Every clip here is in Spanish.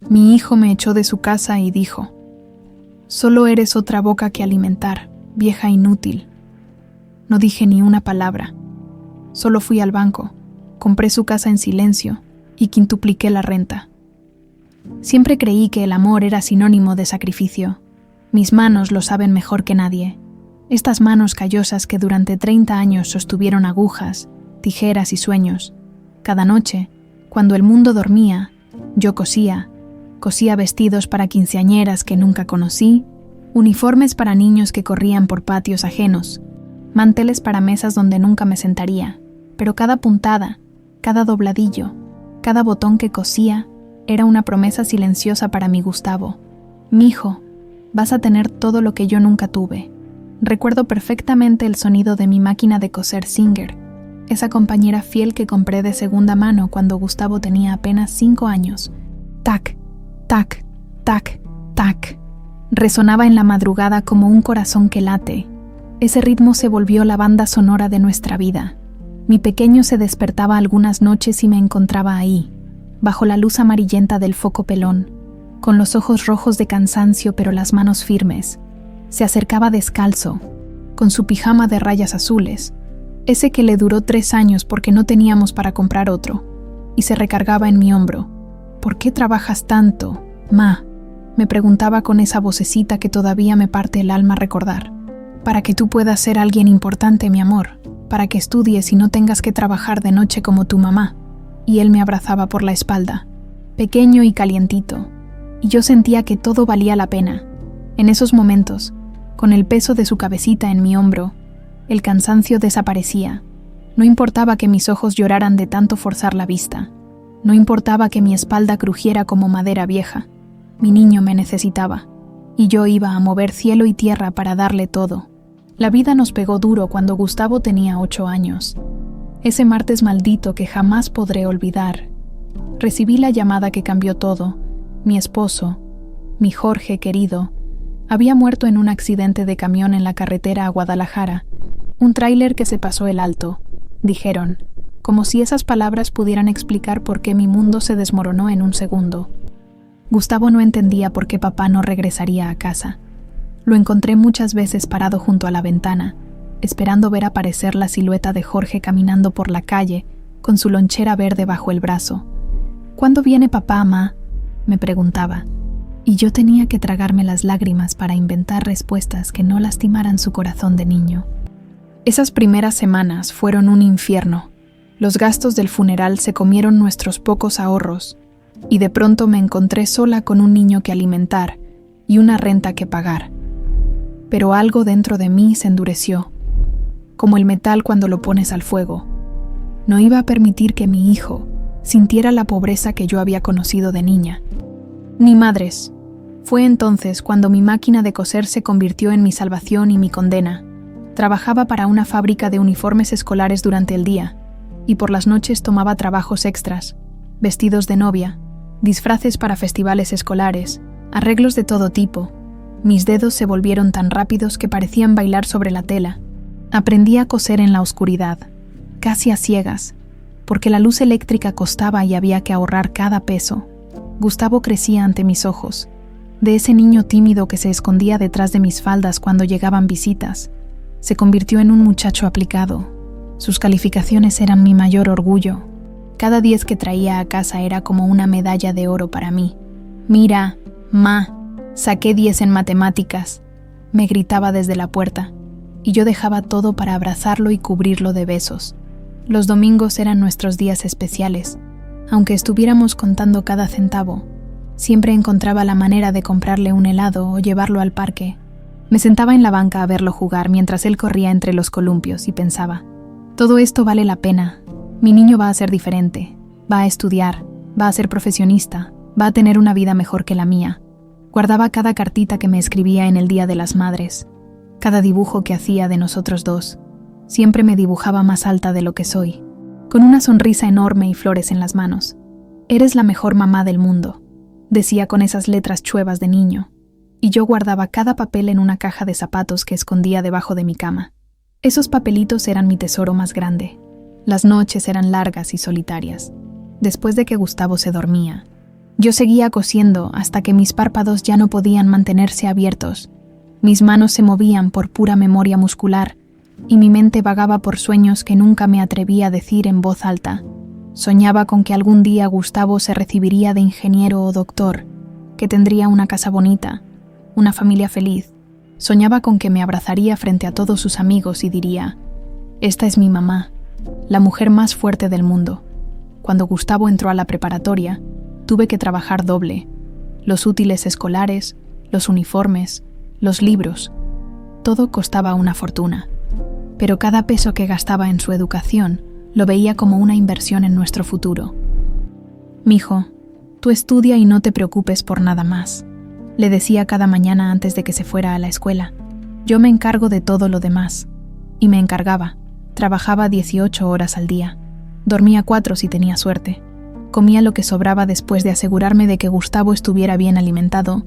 Mi hijo me echó de su casa y dijo: «Solo eres otra boca que alimentar, vieja inútil». No dije ni una palabra. Solo fui al banco, compré su casa en silencio y quintupliqué la renta. Siempre creí que el amor era sinónimo de sacrificio. Mis manos lo saben mejor que nadie. Estas manos callosas que durante 30 años sostuvieron agujas, tijeras y sueños. Cada noche, cuando el mundo dormía, yo cosía vestidos para quinceañeras que nunca conocí, uniformes para niños que corrían por patios ajenos, manteles para mesas donde nunca me sentaría, pero cada puntada, cada dobladillo, cada botón que cosía era una promesa silenciosa para mi Gustavo. «Mijo, vas a tener todo lo que yo nunca tuve». Recuerdo perfectamente el sonido de mi máquina de coser Singer, esa compañera fiel que compré de segunda mano cuando Gustavo tenía apenas 5 años. Tac, tac, tac, tac. Resonaba en la madrugada como un corazón que late. Ese ritmo se volvió la banda sonora de nuestra vida. Mi pequeño se despertaba algunas noches y me encontraba ahí, bajo la luz amarillenta del foco pelón, con los ojos rojos de cansancio pero las manos firmes. Se acercaba descalzo, con su pijama de rayas azules, ese que le duró 3 años porque no teníamos para comprar otro, y se recargaba en mi hombro. «¿Por qué trabajas tanto, ma?», me preguntaba con esa vocecita que todavía me parte el alma recordar. «Para que tú puedas ser alguien importante, mi amor, para que estudies y no tengas que trabajar de noche como tu mamá». Y él me abrazaba por la espalda, pequeño y calientito, y yo sentía que todo valía la pena. En esos momentos, con el peso de su cabecita en mi hombro, el cansancio desaparecía. No importaba que mis ojos lloraran de tanto forzar la vista. No importaba que mi espalda crujiera como madera vieja. Mi niño me necesitaba, y yo iba a mover cielo y tierra para darle todo. La vida nos pegó duro cuando Gustavo tenía 8 años. Ese martes maldito que jamás podré olvidar. Recibí la llamada que cambió todo. Mi esposo, mi Jorge querido, había muerto en un accidente de camión en la carretera a Guadalajara. Un tráiler que se pasó el alto, dijeron, como si esas palabras pudieran explicar por qué mi mundo se desmoronó en un segundo. Gustavo no entendía por qué papá no regresaría a casa. Lo encontré muchas veces parado junto a la ventana, esperando ver aparecer la silueta de Jorge caminando por la calle, con su lonchera verde bajo el brazo. «¿Cuándo viene papá, ma?», me preguntaba, y yo tenía que tragarme las lágrimas para inventar respuestas que no lastimaran su corazón de niño. Esas primeras semanas fueron un infierno. Los gastos del funeral se comieron nuestros pocos ahorros, y de pronto me encontré sola con un niño que alimentar y una renta que pagar. Pero algo dentro de mí se endureció, como el metal cuando lo pones al fuego. No iba a permitir que mi hijo sintiera la pobreza que yo había conocido de niña. Ni madres. Fue entonces cuando mi máquina de coser se convirtió en mi salvación y mi condena. Trabajaba para una fábrica de uniformes escolares durante el día, y por las noches tomaba trabajos extras, vestidos de novia, disfraces para festivales escolares, arreglos de todo tipo. Mis dedos se volvieron tan rápidos que parecían bailar sobre la tela. Aprendí a coser en la oscuridad, casi a ciegas, porque la luz eléctrica costaba y había que ahorrar cada peso. Gustavo crecía ante mis ojos, de ese niño tímido que se escondía detrás de mis faldas cuando llegaban visitas. Se convirtió en un muchacho aplicado. Sus calificaciones eran mi mayor orgullo. Cada 10 que traía a casa era como una medalla de oro para mí. «Mira, ma, saqué 10 en matemáticas», me gritaba desde la puerta, y yo dejaba todo para abrazarlo y cubrirlo de besos. Los domingos eran nuestros días especiales. Aunque estuviéramos contando cada centavo, siempre encontraba la manera de comprarle un helado o llevarlo al parque. Me sentaba en la banca a verlo jugar mientras él corría entre los columpios y pensaba, todo esto vale la pena. Mi niño va a ser diferente, va a estudiar, va a ser profesionista, va a tener una vida mejor que la mía. Guardaba cada cartita que me escribía en el Día de las Madres, cada dibujo que hacía de nosotros dos. Siempre me dibujaba más alta de lo que soy, con una sonrisa enorme y flores en las manos. «Eres la mejor mamá del mundo», decía con esas letras chuevas de niño, y yo guardaba cada papel en una caja de zapatos que escondía debajo de mi cama. Esos papelitos eran mi tesoro más grande. Las noches eran largas y solitarias. Después de que Gustavo se dormía, Yo seguía cosiendo hasta que mis párpados ya no podían mantenerse abiertos. Mis manos se movían por pura memoria muscular y mi mente vagaba por sueños que nunca me atreví a decir en voz alta. Soñaba con que algún día Gustavo se recibiría de ingeniero o doctor, que tendría una casa bonita, una familia feliz. Soñaba con que me abrazaría frente a todos sus amigos y diría: «Esta es mi mamá, la mujer más fuerte del mundo». Cuando Gustavo entró a la preparatoria, tuve que trabajar doble. Los útiles escolares, los uniformes, los libros. Todo costaba una fortuna. Pero cada peso que gastaba en su educación lo veía como una inversión en nuestro futuro. «Mijo, tú estudia y no te preocupes por nada más», le decía cada mañana antes de que se fuera a la escuela. «Yo me encargo de todo lo demás». Y me encargaba. Trabajaba 18 horas al día. Dormía 4 si tenía suerte. Comía lo que sobraba después de asegurarme de que Gustavo estuviera bien alimentado.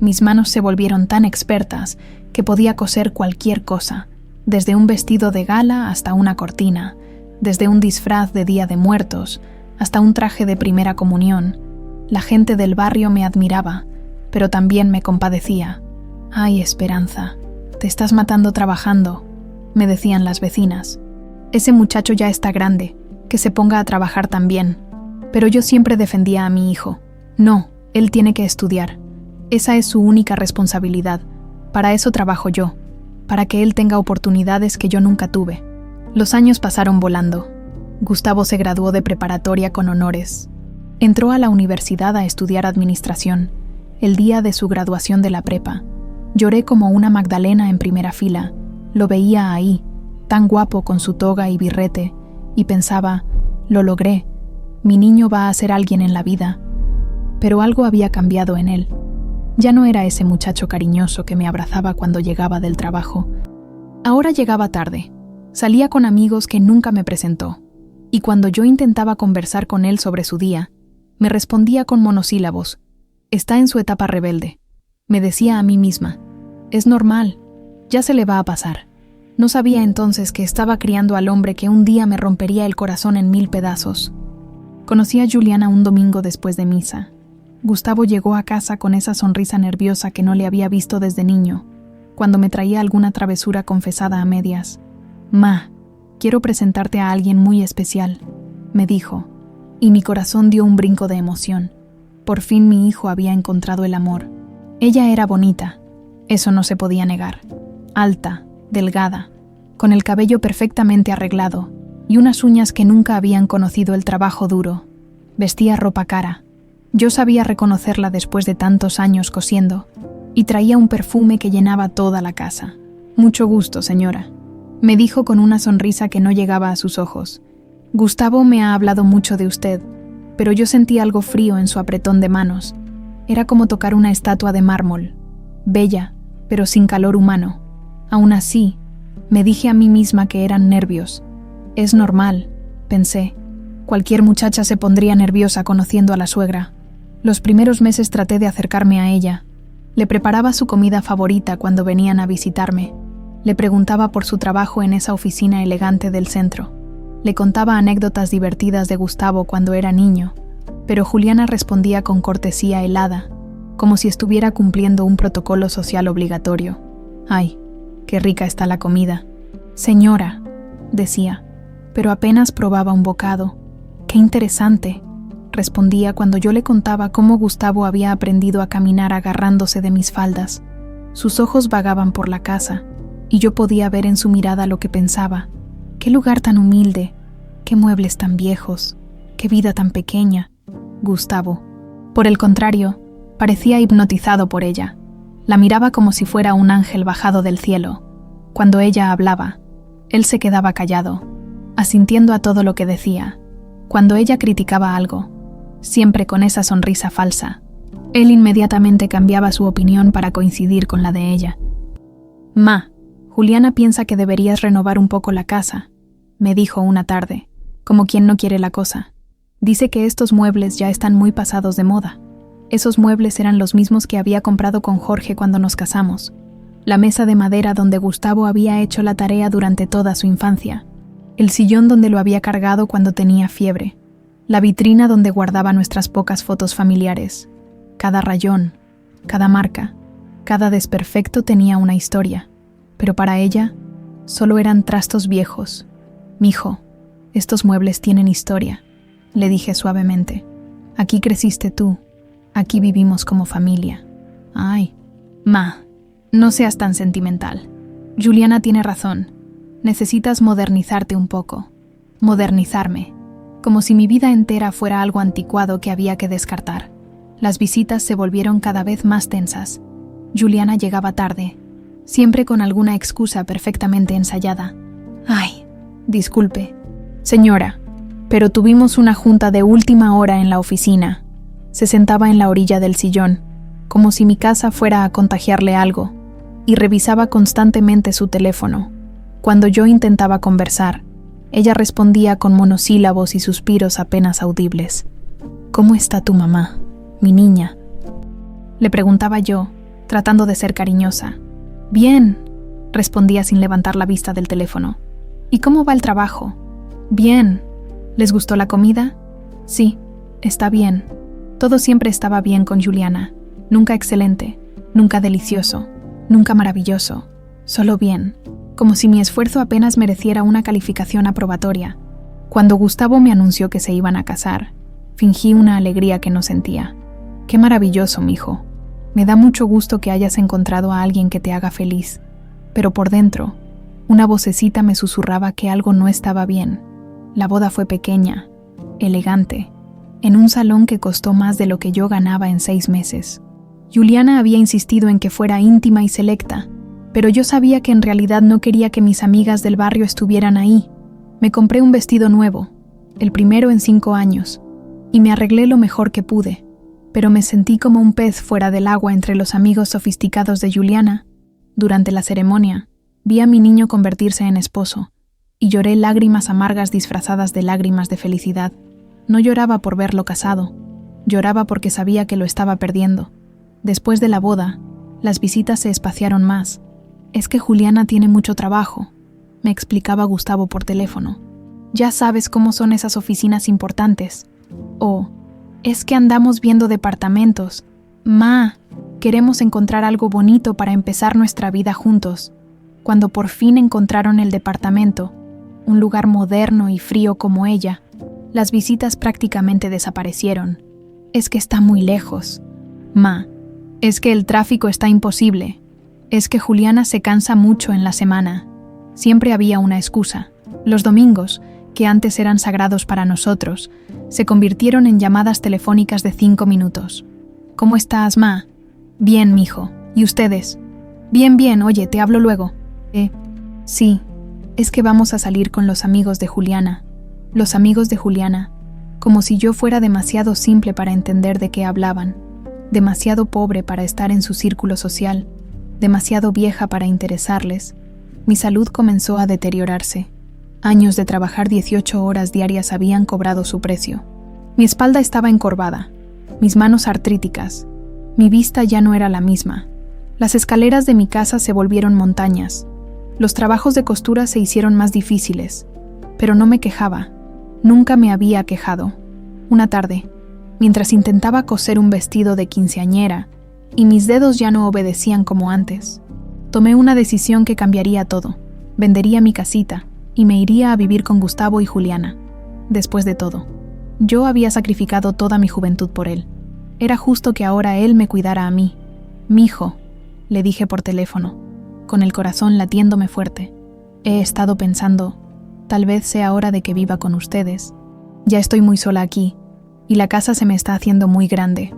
Mis manos se volvieron tan expertas que podía coser cualquier cosa, desde un vestido de gala hasta una cortina, desde un disfraz de Día de Muertos hasta un traje de primera comunión. La gente del barrio me admiraba, pero también me compadecía. «Ay, Esperanza, te estás matando trabajando», me decían las vecinas. «Ese muchacho ya está grande, que se ponga a trabajar también». Pero yo siempre defendía a mi hijo. «No, él tiene que estudiar. Esa es su única responsabilidad. Para eso trabajo yo, para que él tenga oportunidades que yo nunca tuve». Los años pasaron volando. Gustavo se graduó de preparatoria con honores. Entró a la universidad a estudiar administración. El día de su graduación de la prepa, lloré como una Magdalena en primera fila. Lo veía ahí, tan guapo con su toga y birrete, y pensaba: «Lo logré. Mi niño va a ser alguien en la vida». Pero algo había cambiado en él. Ya no era ese muchacho cariñoso que me abrazaba cuando llegaba del trabajo. Ahora llegaba tarde. Salía con amigos que nunca me presentó. Y cuando yo intentaba conversar con él sobre su día, me respondía con monosílabos. «Está en su etapa rebelde», me decía a mí misma. «Es normal, ya se le va a pasar». No sabía entonces que estaba criando al hombre que un día me rompería el corazón en 1000 pedazos. Conocí a Juliana un domingo después de misa. Gustavo llegó a casa con esa sonrisa nerviosa que no le había visto desde niño, cuando me traía alguna travesura confesada a medias. «Ma, quiero presentarte a alguien muy especial», me dijo, y mi corazón dio un brinco de emoción. Por fin mi hijo había encontrado el amor. Ella era bonita, eso no se podía negar. Alta, delgada, con el cabello perfectamente arreglado y unas uñas que nunca habían conocido el trabajo duro. Vestía ropa cara. Yo sabía reconocerla después de tantos años cosiendo, y traía un perfume que llenaba toda la casa. «Mucho gusto, señora», me dijo con una sonrisa que no llegaba a sus ojos. «Gustavo me ha hablado mucho de usted», pero yo sentí algo frío en su apretón de manos. Era como tocar una estatua de mármol, bella, pero sin calor humano. Aún así, me dije a mí misma que eran nervios. «Es normal», pensé. Cualquier muchacha se pondría nerviosa conociendo a la suegra. Los primeros meses traté de acercarme a ella. Le preparaba su comida favorita cuando venían a visitarme. Le preguntaba por su trabajo en esa oficina elegante del centro. Le contaba anécdotas divertidas de Gustavo cuando era niño, pero Juliana respondía con cortesía helada, como si estuviera cumpliendo un protocolo social obligatorio. «Ay, qué rica está la comida». «Señora», decía, pero apenas probaba un bocado. «Qué interesante», respondía cuando yo le contaba cómo Gustavo había aprendido a caminar agarrándose de mis faldas. Sus ojos vagaban por la casa, y yo podía ver en su mirada lo que pensaba. «Qué lugar tan humilde, qué muebles tan viejos, qué vida tan pequeña». Gustavo, por el contrario, parecía hipnotizado por ella. La miraba como si fuera un ángel bajado del cielo. Cuando ella hablaba, él se quedaba callado, asintiendo a todo lo que decía. Cuando ella criticaba algo, siempre con esa sonrisa falsa, él inmediatamente cambiaba su opinión para coincidir con la de ella. «Ma, Juliana piensa que deberías renovar un poco la casa», me dijo una tarde, como quien no quiere la cosa. «Dice que estos muebles ya están muy pasados de moda». Esos muebles eran los mismos que había comprado con Jorge cuando nos casamos. La mesa de madera donde Gustavo había hecho la tarea durante toda su infancia. El sillón donde lo había cargado cuando tenía fiebre. La vitrina donde guardaba nuestras pocas fotos familiares. Cada rayón, cada marca, cada desperfecto tenía una historia, pero para ella solo eran trastos viejos. «Mijo, estos muebles tienen historia», le dije suavemente. «Aquí creciste tú, aquí vivimos como familia». «Ay, ma, no seas tan sentimental. Juliana tiene razón. Necesitas modernizarte un poco. Modernizarme. Como si mi vida entera fuera algo anticuado que había que descartar». Las visitas se volvieron cada vez más tensas. Juliana llegaba tarde, siempre con alguna excusa perfectamente ensayada. «Ay, disculpe, señora, pero tuvimos una junta de última hora en la oficina». Se sentaba en la orilla del sillón, como si mi casa fuera a contagiarle algo, y revisaba constantemente su teléfono. Cuando yo intentaba conversar, ella respondía con monosílabos y suspiros apenas audibles. «¿Cómo está tu mamá, mi niña?», le preguntaba yo, tratando de ser cariñosa. «Bien», respondía sin levantar la vista del teléfono. «¿Y cómo va el trabajo?». «Bien». «¿Les gustó la comida?». «Sí, está bien». Todo siempre estaba bien con Juliana. Nunca excelente, nunca delicioso, nunca maravilloso. Solo bien, como si mi esfuerzo apenas mereciera una calificación aprobatoria. Cuando Gustavo me anunció que se iban a casar, fingí una alegría que no sentía. «Qué maravilloso, mijo. Me da mucho gusto que hayas encontrado a alguien que te haga feliz». Pero por dentro, una vocecita me susurraba que algo no estaba bien. La boda fue pequeña, elegante, en un salón que costó más de lo que yo ganaba en 6 meses. Juliana había insistido en que fuera íntima y selecta, pero yo sabía que en realidad no quería que mis amigas del barrio estuvieran ahí. Me compré un vestido nuevo, el primero en 5 años, y me arreglé lo mejor que pude, pero me sentí como un pez fuera del agua entre los amigos sofisticados de Juliana. Durante la ceremonia, vi a mi niño convertirse en esposo, y lloré lágrimas amargas disfrazadas de lágrimas de felicidad. No lloraba por verlo casado, lloraba porque sabía que lo estaba perdiendo. Después de la boda, las visitas se espaciaron más. «Es que Juliana tiene mucho trabajo», me explicaba Gustavo por teléfono. «Ya sabes cómo son esas oficinas importantes». O «Es que andamos viendo departamentos. Ma, queremos encontrar algo bonito para empezar nuestra vida juntos». Cuando por fin encontraron el departamento, un lugar moderno y frío como ella, las visitas prácticamente desaparecieron. «Es que está muy lejos». «Ma, es que el tráfico está imposible». «Es que Juliana se cansa mucho en la semana». Siempre había una excusa. Los domingos, que antes eran sagrados para nosotros, se convirtieron en llamadas telefónicas de 5 minutos. «¿Cómo estás, ma?». «Bien, mijo. ¿Y ustedes?». «Bien, bien. Oye, te hablo luego». «Sí, es que vamos a salir con los amigos de Juliana». Los amigos de Juliana, como si yo fuera demasiado simple para entender de qué hablaban, demasiado pobre para estar en su círculo social, demasiado vieja para interesarles. Mi salud comenzó a deteriorarse. Años de trabajar 18 horas diarias habían cobrado su precio. Mi espalda estaba encorvada, mis manos artríticas, mi vista ya no era la misma. Las escaleras de mi casa se volvieron montañas. Los trabajos de costura se hicieron más difíciles, pero no me quejaba. Nunca me había quejado. Una tarde, mientras intentaba coser un vestido de quinceañera y mis dedos ya no obedecían como antes, tomé una decisión que cambiaría todo. Vendería mi casita y me iría a vivir con Gustavo y Juliana. Después de todo, yo había sacrificado toda mi juventud por él. Era justo que ahora él me cuidara a mí. «Mijo», le dije por teléfono, con el corazón latiéndome fuerte. «He estado pensando, tal vez sea hora de que viva con ustedes. Ya estoy muy sola aquí, y la casa se me está haciendo muy grande».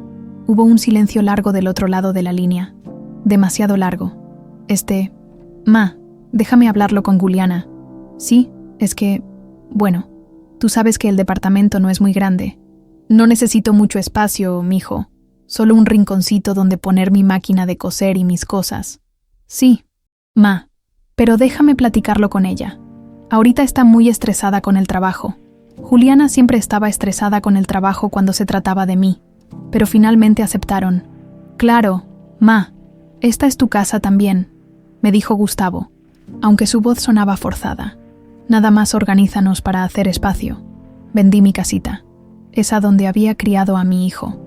Hubo un silencio largo del otro lado de la línea. Demasiado largo. «Ma, déjame hablarlo con Juliana». «Sí, es que, bueno, tú sabes que el departamento no es muy grande. No necesito mucho espacio, mijo. Solo un rinconcito donde poner mi máquina de coser y mis cosas». «Sí, ma, pero déjame platicarlo con ella. Ahorita está muy estresada con el trabajo». Juliana siempre estaba estresada con el trabajo cuando se trataba de mí, pero finalmente aceptaron. «Claro, ma, esta es tu casa también», me dijo Gustavo, aunque su voz sonaba forzada. «Nada más organízanos para hacer espacio». Vendí mi casita. esa donde había criado a mi hijo,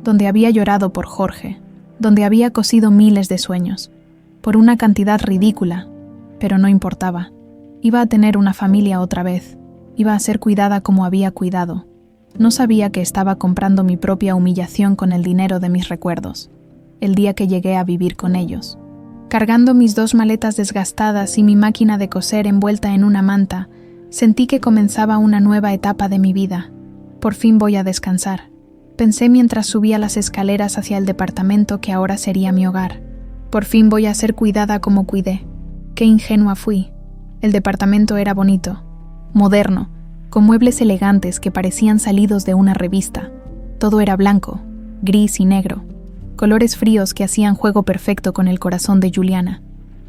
donde había llorado por Jorge, donde había cosido miles de sueños, por una cantidad ridícula, pero no importaba. Iba a tener una familia otra vez, iba a ser cuidada como había cuidado. No sabía que estaba comprando mi propia humillación con el dinero de mis recuerdos, el día que llegué a vivir con ellos. Cargando mis 2 maletas desgastadas y mi máquina de coser envuelta en una manta, sentí que comenzaba una nueva etapa de mi vida. Por fin voy a descansar, pensé mientras subía las escaleras hacia el departamento que ahora sería mi hogar. Por fin voy a ser cuidada como cuidé. Qué ingenua fui. El departamento era bonito, moderno, con muebles elegantes que parecían salidos de una revista. Todo era blanco, gris y negro, colores fríos que hacían juego perfecto con el corazón de Juliana.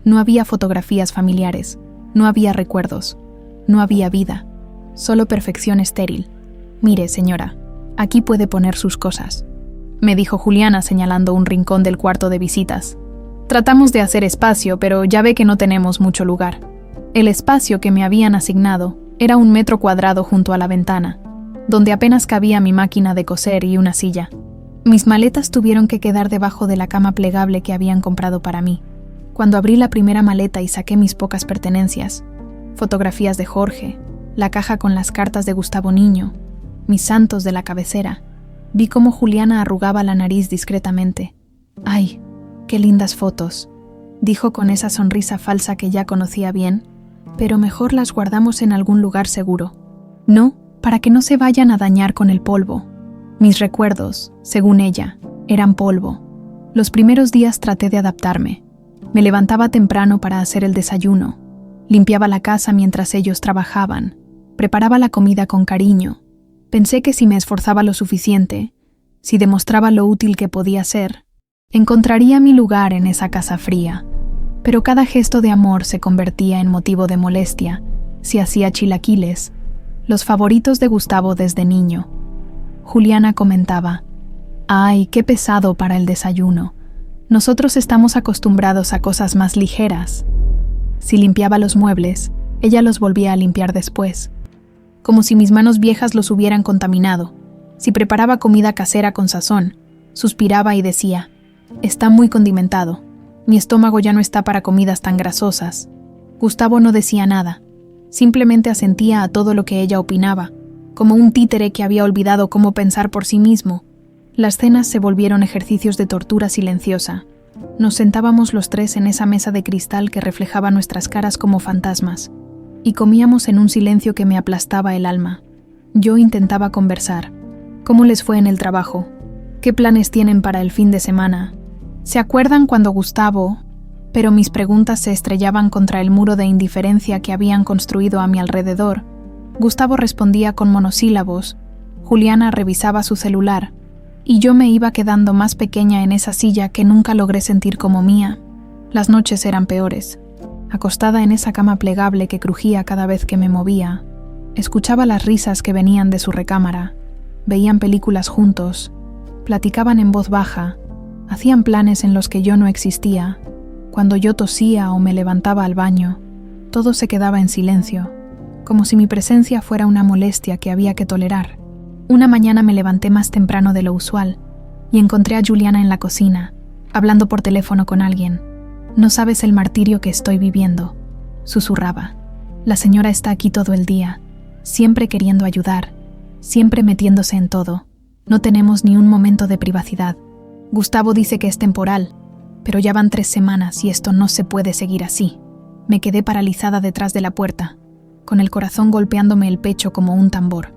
No había fotografías familiares, no había recuerdos, no había vida, solo perfección estéril. «Mire, señora, aquí puede poner sus cosas», me dijo Juliana señalando un rincón del cuarto de visitas. Tratamos de hacer espacio, pero ya ve que no tenemos mucho lugar. El espacio que me habían asignado era 1 metro cuadrado junto a la ventana, donde apenas cabía mi máquina de coser y una silla. Mis maletas tuvieron que quedar debajo de la cama plegable que habían comprado para mí. Cuando abrí la primera maleta y saqué mis pocas pertenencias, fotografías de Jorge, la caja con las cartas de Gustavo Niño, mis santos de la cabecera, vi cómo Juliana arrugaba la nariz discretamente. «Ay, qué lindas fotos», dijo con esa sonrisa falsa que ya conocía bien, «pero mejor las guardamos en algún lugar seguro. No, para que no se vayan a dañar con el polvo». Mis recuerdos, según ella, eran polvo. Los primeros días traté de adaptarme. Me levantaba temprano para hacer el desayuno, limpiaba la casa mientras ellos trabajaban, preparaba la comida con cariño. Pensé que si me esforzaba lo suficiente, si demostraba lo útil que podía ser, encontraría mi lugar en esa casa fría. Pero cada gesto de amor se convertía en motivo de molestia si hacía chilaquiles, los favoritos de Gustavo desde niño. Juliana comentaba: «Ay, qué pesado para el desayuno. Nosotros estamos acostumbrados a cosas más ligeras». Si limpiaba los muebles, ella los volvía a limpiar después, como si mis manos viejas los hubieran contaminado. Si preparaba comida casera con sazón, suspiraba y decía: «Está muy condimentado. Mi estómago ya no está para comidas tan grasosas». Gustavo no decía nada, simplemente asentía a todo lo que ella opinaba, como un títere que había olvidado cómo pensar por sí mismo. Las cenas se volvieron ejercicios de tortura silenciosa. Nos sentábamos los 3 en esa mesa de cristal que reflejaba nuestras caras como fantasmas, y comíamos en un silencio que me aplastaba el alma. Yo intentaba conversar. ¿Cómo les fue en el trabajo? ¿Qué planes tienen para el fin de semana? ¿Se acuerdan cuando Gustavo...? Pero mis preguntas se estrellaban contra el muro de indiferencia que habían construido a mi alrededor. Gustavo respondía con monosílabos, Juliana revisaba su celular, y yo me iba quedando más pequeña en esa silla que nunca logré sentir como mía. Las noches eran peores. Acostada en esa cama plegable que crujía cada vez que me movía, escuchaba las risas que venían de su recámara, veían películas juntos, platicaban en voz baja, hacían planes en los que yo no existía. Cuando yo tosía o me levantaba al baño, todo se quedaba en silencio, como si mi presencia fuera una molestia que había que tolerar. Una mañana me levanté más temprano de lo usual y encontré a Juliana en la cocina, hablando por teléfono con alguien. «No sabes el martirio que estoy viviendo», susurraba. «La señora está aquí todo el día, siempre queriendo ayudar, siempre metiéndose en todo. No tenemos ni un momento de privacidad. Gustavo dice que es temporal, pero ya van 3 semanas y esto no se puede seguir así». Me quedé paralizada detrás de la puerta, con el corazón golpeándome el pecho como un tambor.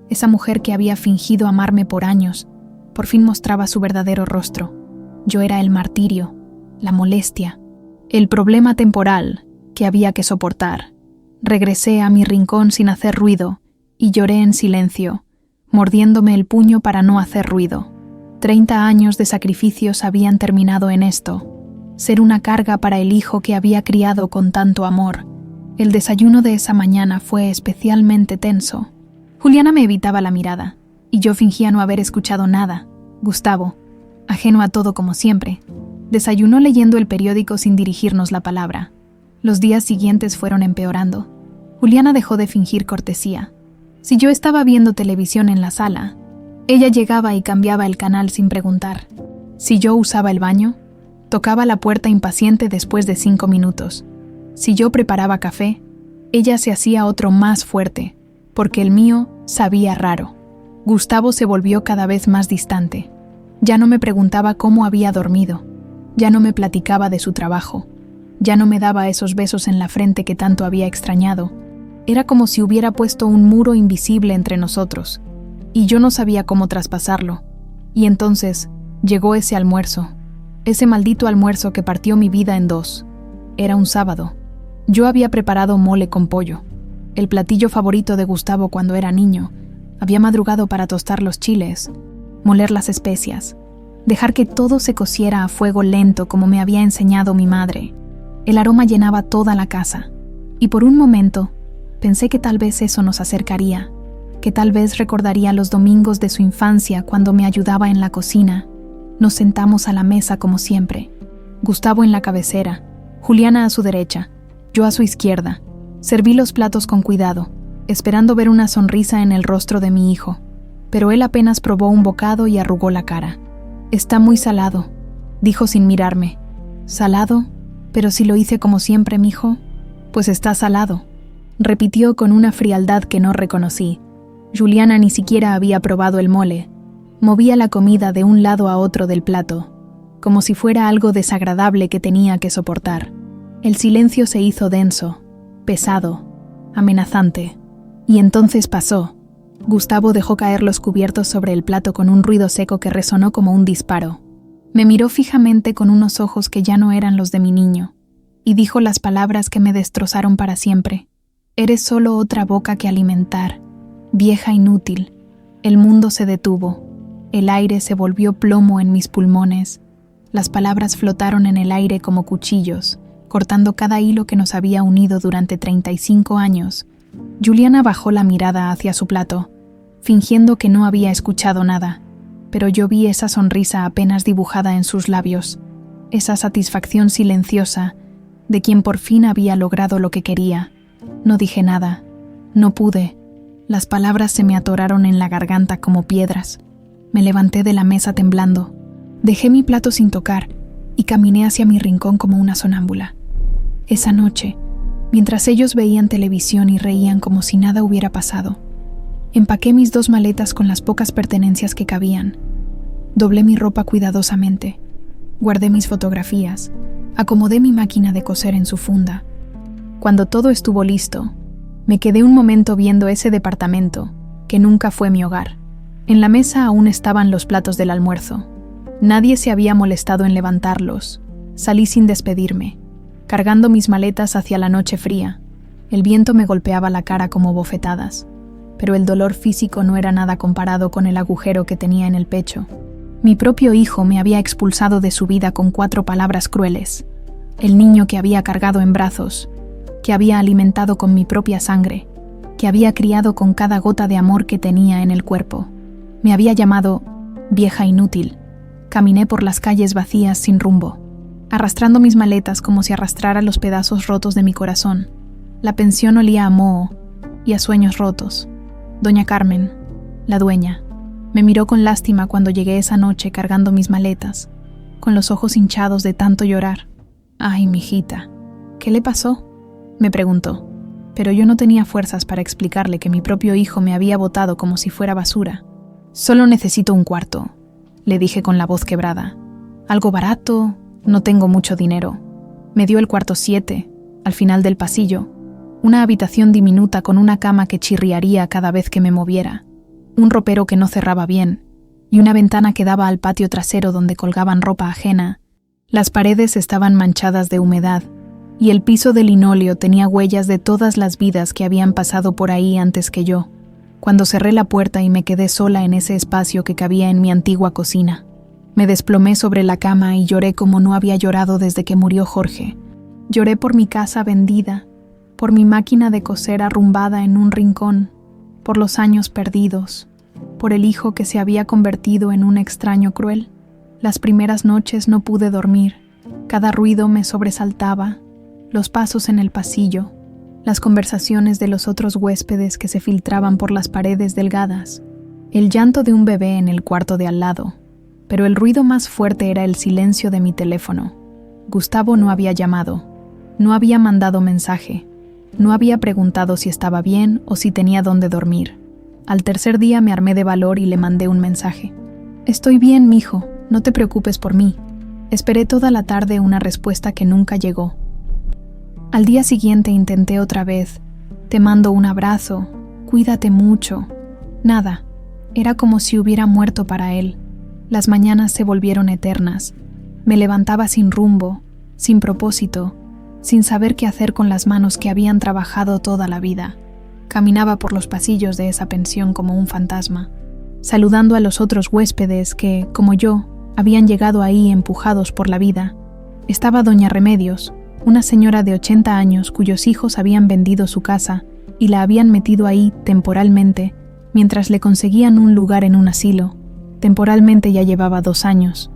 Esa mujer que había fingido amarme por años, por fin mostraba su verdadero rostro. Yo era el martirio, la molestia, el problema temporal que había que soportar. Regresé a mi rincón sin hacer ruido y lloré en silencio, mordiéndome el puño para no hacer ruido. 30 años de sacrificios habían terminado en esto, ser una carga para el hijo que había criado con tanto amor. El desayuno de esa mañana fue especialmente tenso. Juliana me evitaba la mirada, y yo fingía no haber escuchado nada. Gustavo, ajeno a todo como siempre, desayunó leyendo el periódico sin dirigirnos la palabra. Los días siguientes fueron empeorando. Juliana dejó de fingir cortesía. Si yo estaba viendo televisión en la sala, Ella llegaba y cambiaba el canal sin preguntar. Si yo usaba el baño, tocaba la puerta impaciente después de 5 minutos. Si yo preparaba café, ella se hacía otro más fuerte, porque el mío sabía raro. Gustavo se volvió cada vez más distante. Ya no me preguntaba cómo había dormido. Ya no me platicaba de su trabajo. Ya no me daba esos besos en la frente que tanto había extrañado. Era como si hubiera puesto un muro invisible entre nosotros, y yo no sabía cómo traspasarlo. Y entonces llegó ese almuerzo, ese maldito almuerzo que partió mi vida en dos. Era un sábado. Yo había preparado mole con pollo, el platillo favorito de Gustavo cuando era niño. Había madrugado para tostar los chiles, moler las especias, dejar que todo se cociera a fuego lento como me había enseñado mi madre. El aroma llenaba toda la casa, y por un momento pensé que tal vez eso nos acercaría, que tal vez recordaría los domingos de su infancia cuando me ayudaba en la cocina. Nos sentamos a la mesa como siempre, Gustavo en la cabecera, Juliana a su derecha, yo a su izquierda. Serví los platos con cuidado, esperando ver una sonrisa en el rostro de mi hijo, pero él apenas probó un bocado y arrugó la cara. «Está muy salado», dijo sin mirarme. «¿Salado? Pero si lo hice como siempre, mijo». «Pues está salado», repitió con una frialdad que no reconocí. Juliana ni siquiera había probado el mole. Movía la comida de un lado a otro del plato, como si fuera algo desagradable que tenía que soportar. El silencio se hizo denso, pesado, amenazante. Y entonces pasó. Gustavo dejó caer los cubiertos sobre el plato con un ruido seco que resonó como un disparo. Me miró fijamente con unos ojos que ya no eran los de mi niño, y dijo las palabras que me destrozaron para siempre. «Eres solo otra boca que alimentar, vieja inútil». El mundo se detuvo. El aire se volvió plomo en mis pulmones. Las palabras flotaron en el aire como cuchillos, cortando cada hilo que nos había unido durante 35 años. Juliana bajó la mirada hacia su plato, fingiendo que no había escuchado nada, pero yo vi esa sonrisa apenas dibujada en sus labios, esa satisfacción silenciosa de quien por fin había logrado lo que quería. No dije nada, no pude. Las palabras se me atoraron en la garganta como piedras. Me levanté de la mesa temblando, dejé mi plato sin tocar y caminé hacia mi rincón como una sonámbula. Esa noche, mientras ellos veían televisión y reían como si nada hubiera pasado, empaqué mis 2 maletas con las pocas pertenencias que cabían. Doblé mi ropa cuidadosamente, guardé mis fotografías, acomodé mi máquina de coser en su funda. Cuando todo estuvo listo, me quedé un momento viendo ese departamento, que nunca fue mi hogar. En la mesa aún estaban los platos del almuerzo. Nadie se había molestado en levantarlos. Salí sin despedirme, cargando mis maletas hacia la noche fría. El viento me golpeaba la cara como bofetadas, pero el dolor físico no era nada comparado con el agujero que tenía en el pecho. Mi propio hijo me había expulsado de su vida con 4 palabras crueles. El niño que había cargado en brazos, que había alimentado con mi propia sangre, que había criado con cada gota de amor que tenía en el cuerpo. Me había llamado vieja inútil. Caminé por las calles vacías sin rumbo, arrastrando mis maletas como si arrastrara los pedazos rotos de mi corazón. La pensión olía a moho y a sueños rotos. Doña Carmen, la dueña, me miró con lástima cuando llegué esa noche cargando mis maletas, con los ojos hinchados de tanto llorar. «Ay, mijita, ¿qué le pasó?», me preguntó, pero yo no tenía fuerzas para explicarle que mi propio hijo me había botado como si fuera basura. «Solo necesito un cuarto», le dije con la voz quebrada. «Algo barato, no tengo mucho dinero». Me dio el cuarto 7, al final del pasillo, una habitación diminuta con una cama que chirriaría cada vez que me moviera, un ropero que no cerraba bien, y una ventana que daba al patio trasero donde colgaban ropa ajena. Las paredes estaban manchadas de humedad, y el piso de linóleo tenía huellas de todas las vidas que habían pasado por ahí antes que yo. Cuando cerré la puerta y me quedé sola en ese espacio que cabía en mi antigua cocina, me desplomé sobre la cama y lloré como no había llorado desde que murió Jorge. Lloré por mi casa vendida, por mi máquina de coser arrumbada en un rincón, por los años perdidos, por el hijo que se había convertido en un extraño cruel. Las primeras noches no pude dormir. Cada ruido me sobresaltaba, los pasos en el pasillo, las conversaciones de los otros huéspedes que se filtraban por las paredes delgadas. el llanto de un bebé en el cuarto de al lado, pero el ruido más fuerte era el silencio de mi teléfono. Gustavo no había llamado, no había mandado mensaje, no había preguntado si estaba bien o si tenía dónde dormir. Al tercer día me armé de valor y le mandé un mensaje. «Estoy bien, mijo, no te preocupes por mí». Esperé toda la tarde una respuesta que nunca llegó. Al día siguiente intenté otra vez. «Te mando un abrazo, cuídate mucho». Nada, era como si hubiera muerto para él. Las mañanas se volvieron eternas. Me levantaba sin rumbo, sin propósito, sin saber qué hacer con las manos que habían trabajado toda la vida. Caminaba por los pasillos de esa pensión como un fantasma, saludando a los otros huéspedes que, como yo, habían llegado ahí empujados por la vida. Estaba doña Remedios, una señora de 80 años cuyos hijos habían vendido su casa y la habían metido ahí temporalmente mientras le conseguían un lugar en un asilo. Temporalmente ya llevaba 2 años.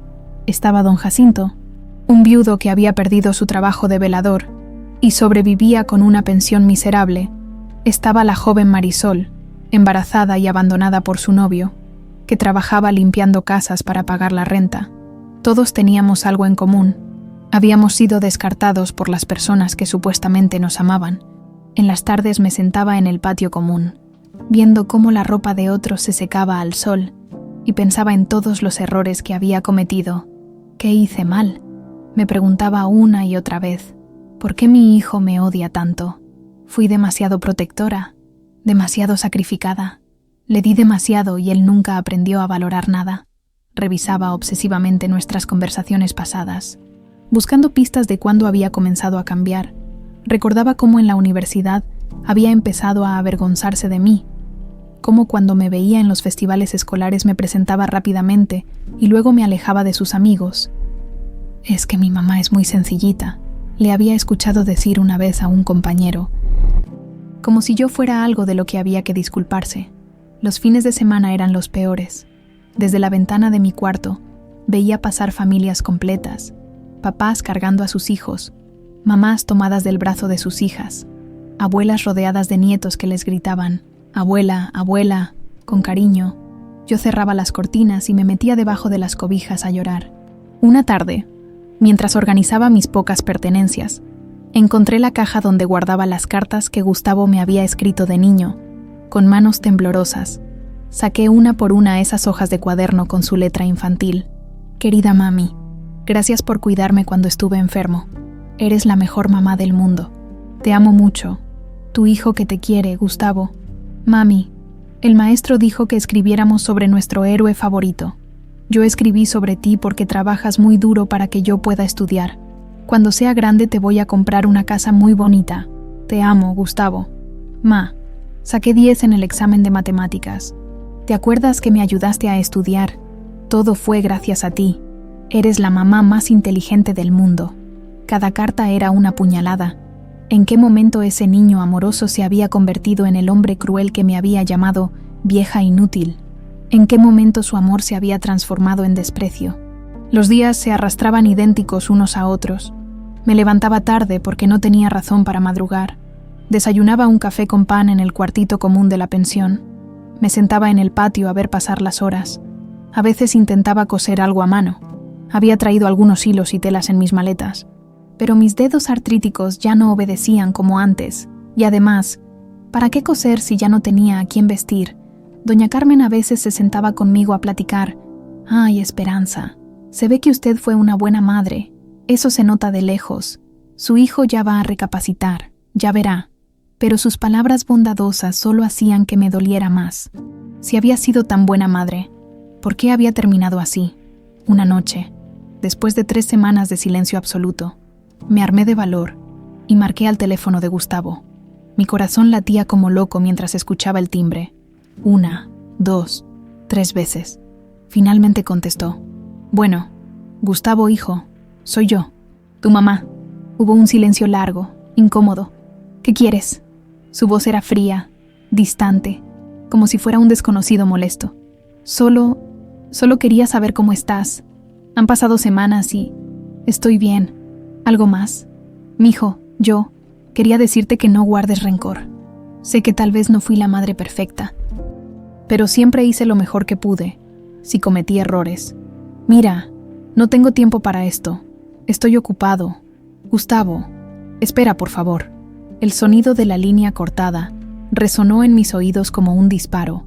Estaba don Jacinto, un viudo que había perdido su trabajo de velador y sobrevivía con una pensión miserable. Estaba la joven Marisol, embarazada y abandonada por su novio, que trabajaba limpiando casas para pagar la renta. Todos teníamos algo en común. Habíamos sido descartados por las personas que supuestamente nos amaban. En las tardes me sentaba en el patio común, viendo cómo la ropa de otros se secaba al sol, y pensaba en todos los errores que había cometido. ¿Qué hice mal? Me preguntaba una y otra vez. ¿Por qué mi hijo me odia tanto? Fui demasiado protectora, demasiado sacrificada. Le di demasiado y él nunca aprendió a valorar nada. Revisaba obsesivamente nuestras conversaciones pasadas, buscando pistas de cuándo había comenzado a cambiar. Recordaba cómo en la universidad había empezado a avergonzarse de mí, cómo cuando me veía en los festivales escolares me presentaba rápidamente y luego me alejaba de sus amigos. «Es que mi mamá es muy sencillita», le había escuchado decir una vez a un compañero, como si yo fuera algo de lo que había que disculparse. Los fines de semana eran los peores. Desde la ventana de mi cuarto veía pasar familias completas, papás cargando a sus hijos, mamás tomadas del brazo de sus hijas, abuelas rodeadas de nietos que les gritaban «Abuela, abuela», con cariño. Yo cerraba las cortinas y me metía debajo de las cobijas a llorar. Una tarde, mientras organizaba mis pocas pertenencias, encontré la caja donde guardaba las cartas que Gustavo me había escrito de niño. Con manos temblorosas, saqué una por una esas hojas de cuaderno con su letra infantil. «Querida mami, gracias por cuidarme cuando estuve enfermo. Eres la mejor mamá del mundo. Te amo mucho. Tu hijo que te quiere, Gustavo. Mami, el maestro dijo que escribiéramos sobre nuestro héroe favorito. Yo escribí sobre ti porque trabajas muy duro para que yo pueda estudiar. Cuando sea grande te voy a comprar una casa muy bonita. Te amo, Gustavo. Ma, saqué 10 en el examen de matemáticas. ¿Te acuerdas que me ayudaste a estudiar? Todo fue gracias a ti. Eres la mamá más inteligente del mundo». Cada carta era una puñalada. ¿En qué momento ese niño amoroso se había convertido en el hombre cruel que me había llamado vieja inútil? ¿En qué momento su amor se había transformado en desprecio? Los días se arrastraban idénticos unos a otros. Me levantaba tarde porque no tenía razón para madrugar. Desayunaba un café con pan en el cuartito común de la pensión. Me sentaba en el patio a ver pasar las horas. A veces intentaba coser algo a mano. Había traído algunos hilos y telas en mis maletas. Pero mis dedos artríticos ya no obedecían como antes. Y además, ¿para qué coser si ya no tenía a quién vestir? Doña Carmen a veces se sentaba conmigo a platicar. «Ay, Esperanza, se ve que usted fue una buena madre. Eso se nota de lejos. Su hijo ya va a recapacitar, ya verá». Pero sus palabras bondadosas solo hacían que me doliera más. Si había sido tan buena madre, ¿por qué había terminado así? Una noche, después de 3 semanas de silencio absoluto, me armé de valor y marqué al teléfono de Gustavo. Mi corazón latía como loco mientras escuchaba el timbre. 1, 2, 3 veces. Finalmente contestó. «Bueno, Gustavo, hijo, soy yo, tu mamá». Hubo un silencio largo, incómodo. «¿Qué quieres?». Su voz era fría, distante, como si fuera un desconocido molesto. Solo quería saber cómo estás. Han pasado semanas y estoy bien. ¿Algo más? Mijo, yo quería decirte que no guardes rencor. Sé que tal vez no fui la madre perfecta. Pero siempre hice lo mejor que pude, si cometí errores. Mira, no tengo tiempo para esto. Estoy ocupado. Gustavo, espera, por favor. El sonido de la línea cortada resonó en mis oídos como un disparo.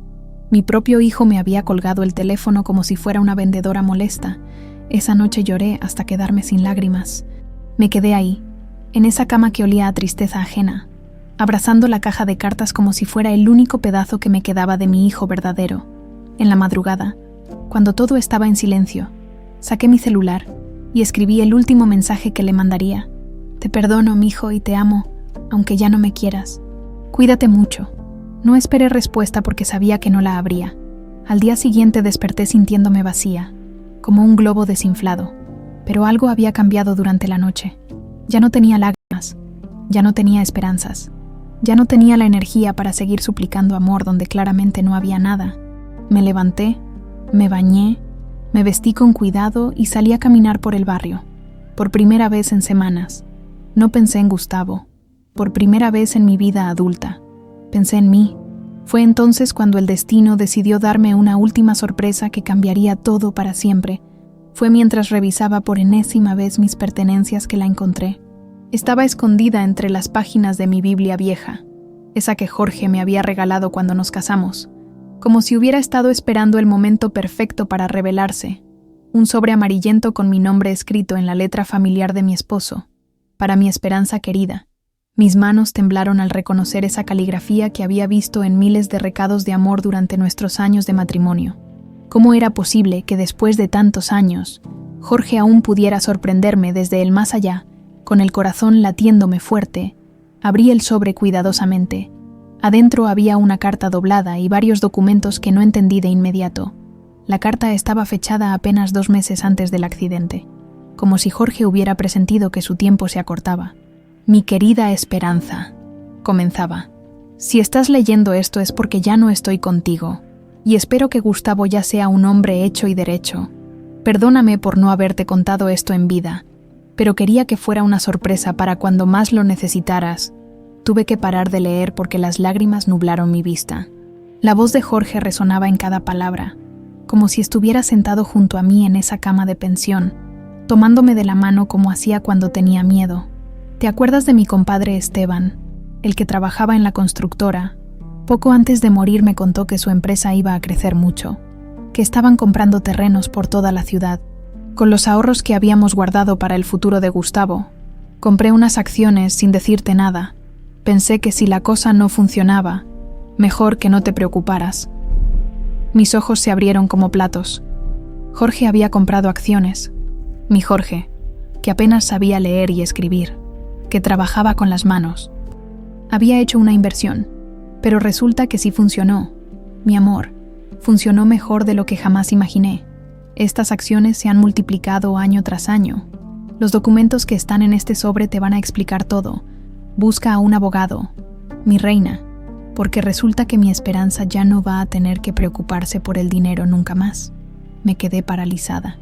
Mi propio hijo me había colgado el teléfono como si fuera una vendedora molesta. Esa noche lloré hasta quedarme sin lágrimas. Me quedé ahí, en esa cama que olía a tristeza ajena, abrazando la caja de cartas como si fuera el único pedazo que me quedaba de mi hijo verdadero. En la madrugada, cuando todo estaba en silencio, saqué mi celular y escribí el último mensaje que le mandaría. Te perdono, mijo, y te amo, aunque ya no me quieras. Cuídate mucho. No esperé respuesta porque sabía que no la habría. Al día siguiente desperté sintiéndome vacía, como un globo desinflado, pero algo había cambiado durante la noche. Ya no tenía lágrimas, ya no tenía esperanzas, ya no tenía la energía para seguir suplicando amor donde claramente no había nada. Me levanté, me bañé, me vestí con cuidado y salí a caminar por el barrio. Por primera vez en semanas. No pensé en Gustavo. Por primera vez en mi vida adulta. Pensé en mí. Fue entonces cuando el destino decidió darme una última sorpresa que cambiaría todo para siempre. Fue mientras revisaba por enésima vez mis pertenencias que la encontré. Estaba escondida entre las páginas de mi Biblia vieja, esa que Jorge me había regalado cuando nos casamos, como si hubiera estado esperando el momento perfecto para revelarse. Un sobre amarillento con mi nombre escrito en la letra familiar de mi esposo, para mi Esperanza querida. Mis manos temblaron al reconocer esa caligrafía que había visto en miles de recados de amor durante nuestros años de matrimonio. ¿Cómo era posible que después de tantos años, Jorge aún pudiera sorprenderme desde el más allá, con el corazón latiéndome fuerte? Abrí el sobre cuidadosamente. Adentro había una carta doblada y varios documentos que no entendí de inmediato. La carta estaba fechada apenas 2 meses antes del accidente, como si Jorge hubiera presentido que su tiempo se acortaba. Mi querida Esperanza, comenzaba. Si estás leyendo esto es porque ya no estoy contigo, y espero que Gustavo ya sea un hombre hecho y derecho. Perdóname por no haberte contado esto en vida, pero quería que fuera una sorpresa para cuando más lo necesitaras. Tuve que parar de leer porque las lágrimas nublaron mi vista. La voz de Jorge resonaba en cada palabra, como si estuviera sentado junto a mí en esa cama de pensión, tomándome de la mano como hacía cuando tenía miedo. ¿Te acuerdas de mi compadre Esteban, el que trabajaba en la constructora? Poco antes de morir me contó que su empresa iba a crecer mucho, que estaban comprando terrenos por toda la ciudad. Con los ahorros que habíamos guardado para el futuro de Gustavo, compré unas acciones sin decirte nada. Pensé que si la cosa no funcionaba, mejor que no te preocuparas. Mis ojos se abrieron como platos. Jorge había comprado acciones. Mi Jorge, que apenas sabía leer y escribir, que trabajaba con las manos. Había hecho una inversión, pero resulta que sí funcionó. Mi amor, funcionó mejor de lo que jamás imaginé. Estas acciones se han multiplicado año tras año. Los documentos que están en este sobre te van a explicar todo. Busca a un abogado, mi reina, porque resulta que mi Esperanza ya no va a tener que preocuparse por el dinero nunca más. Me quedé paralizada.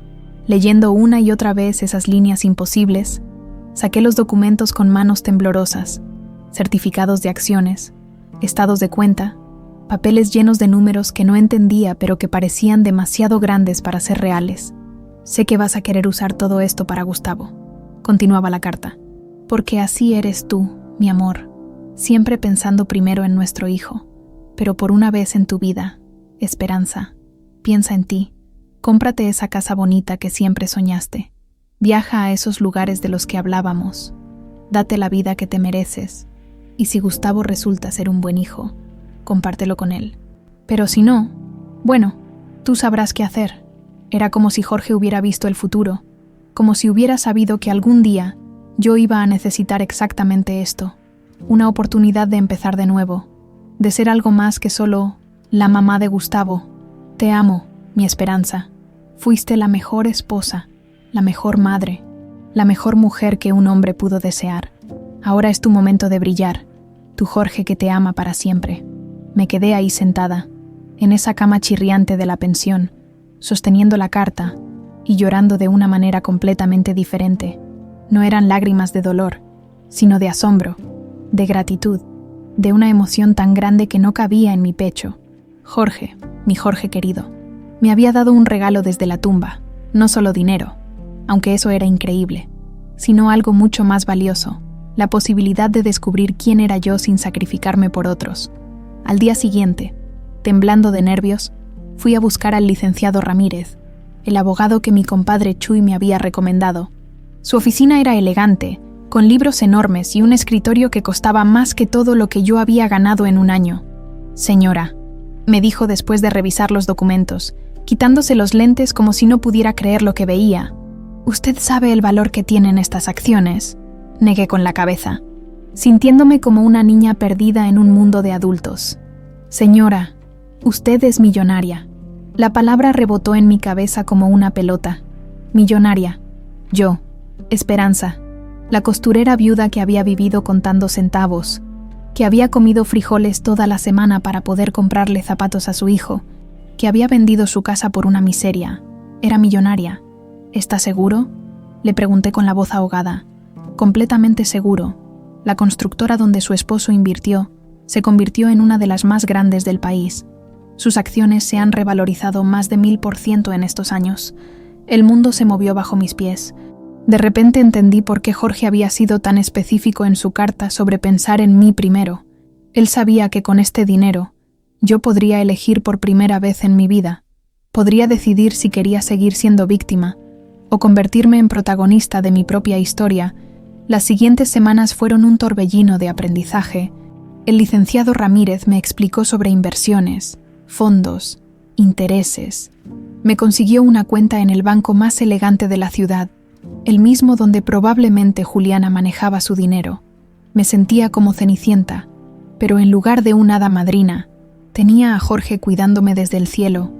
Leyendo una y otra vez esas líneas imposibles, saqué los documentos con manos temblorosas, certificados de acciones, estados de cuenta, papeles llenos de números que no entendía pero que parecían demasiado grandes para ser reales. Sé que vas a querer usar todo esto para Gustavo, continuaba la carta, porque así eres tú, mi amor, siempre pensando primero en nuestro hijo, pero por una vez en tu vida, Esperanza, piensa en ti, cómprate esa casa bonita que siempre soñaste. Viaja a esos lugares de los que hablábamos. Date la vida que te mereces. Y si Gustavo resulta ser un buen hijo, compártelo con él. Pero si no, bueno, tú sabrás qué hacer. Era como si Jorge hubiera visto el futuro, como si hubiera sabido que algún día yo iba a necesitar exactamente esto. Una oportunidad de empezar de nuevo, de ser algo más que solo la mamá de Gustavo. Te amo, mi Esperanza. Fuiste la mejor esposa, la mejor madre, la mejor mujer que un hombre pudo desear. Ahora es tu momento de brillar, tu Jorge que te ama para siempre. Me quedé ahí sentada, en esa cama chirriante de la pensión, sosteniendo la carta y llorando de una manera completamente diferente. No eran lágrimas de dolor, sino de asombro, de gratitud, de una emoción tan grande que no cabía en mi pecho. Jorge, mi Jorge querido. Me había dado un regalo desde la tumba, no solo dinero, aunque eso era increíble, sino algo mucho más valioso, la posibilidad de descubrir quién era yo sin sacrificarme por otros. Al día siguiente, temblando de nervios, fui a buscar al licenciado Ramírez, el abogado que mi compadre Chuy me había recomendado. Su oficina era elegante, con libros enormes y un escritorio que costaba más que todo lo que yo había ganado en un año. «Señora», me dijo después de revisar los documentos, quitándose los lentes como si no pudiera creer lo que veía. «¿Usted sabe el valor que tienen estas acciones?». Negué con la cabeza, sintiéndome como una niña perdida en un mundo de adultos. «Señora, usted es millonaria». La palabra rebotó en mi cabeza como una pelota. Millonaria. Yo, Esperanza, la costurera viuda que había vivido contando centavos, que había comido frijoles toda la semana para poder comprarle zapatos a su hijo, que había vendido su casa por una miseria. Era millonaria. ¿Está seguro?, le pregunté con la voz ahogada. Completamente seguro. La constructora donde su esposo invirtió se convirtió en una de las más grandes del país. Sus acciones se han revalorizado más de 1000% en estos años. El mundo se movió bajo mis pies. De repente entendí por qué Jorge había sido tan específico en su carta sobre pensar en mí primero. Él sabía que con este dinero yo podría elegir por primera vez en mi vida. Podría decidir si quería seguir siendo víctima o convertirme en protagonista de mi propia historia. Las siguientes semanas fueron un torbellino de aprendizaje. El licenciado Ramírez me explicó sobre inversiones, fondos, intereses. Me consiguió una cuenta en el banco más elegante de la ciudad, el mismo donde probablemente Juliana manejaba su dinero. Me sentía como Cenicienta, pero en lugar de una hada madrina, tenía a Jorge cuidándome desde el cielo.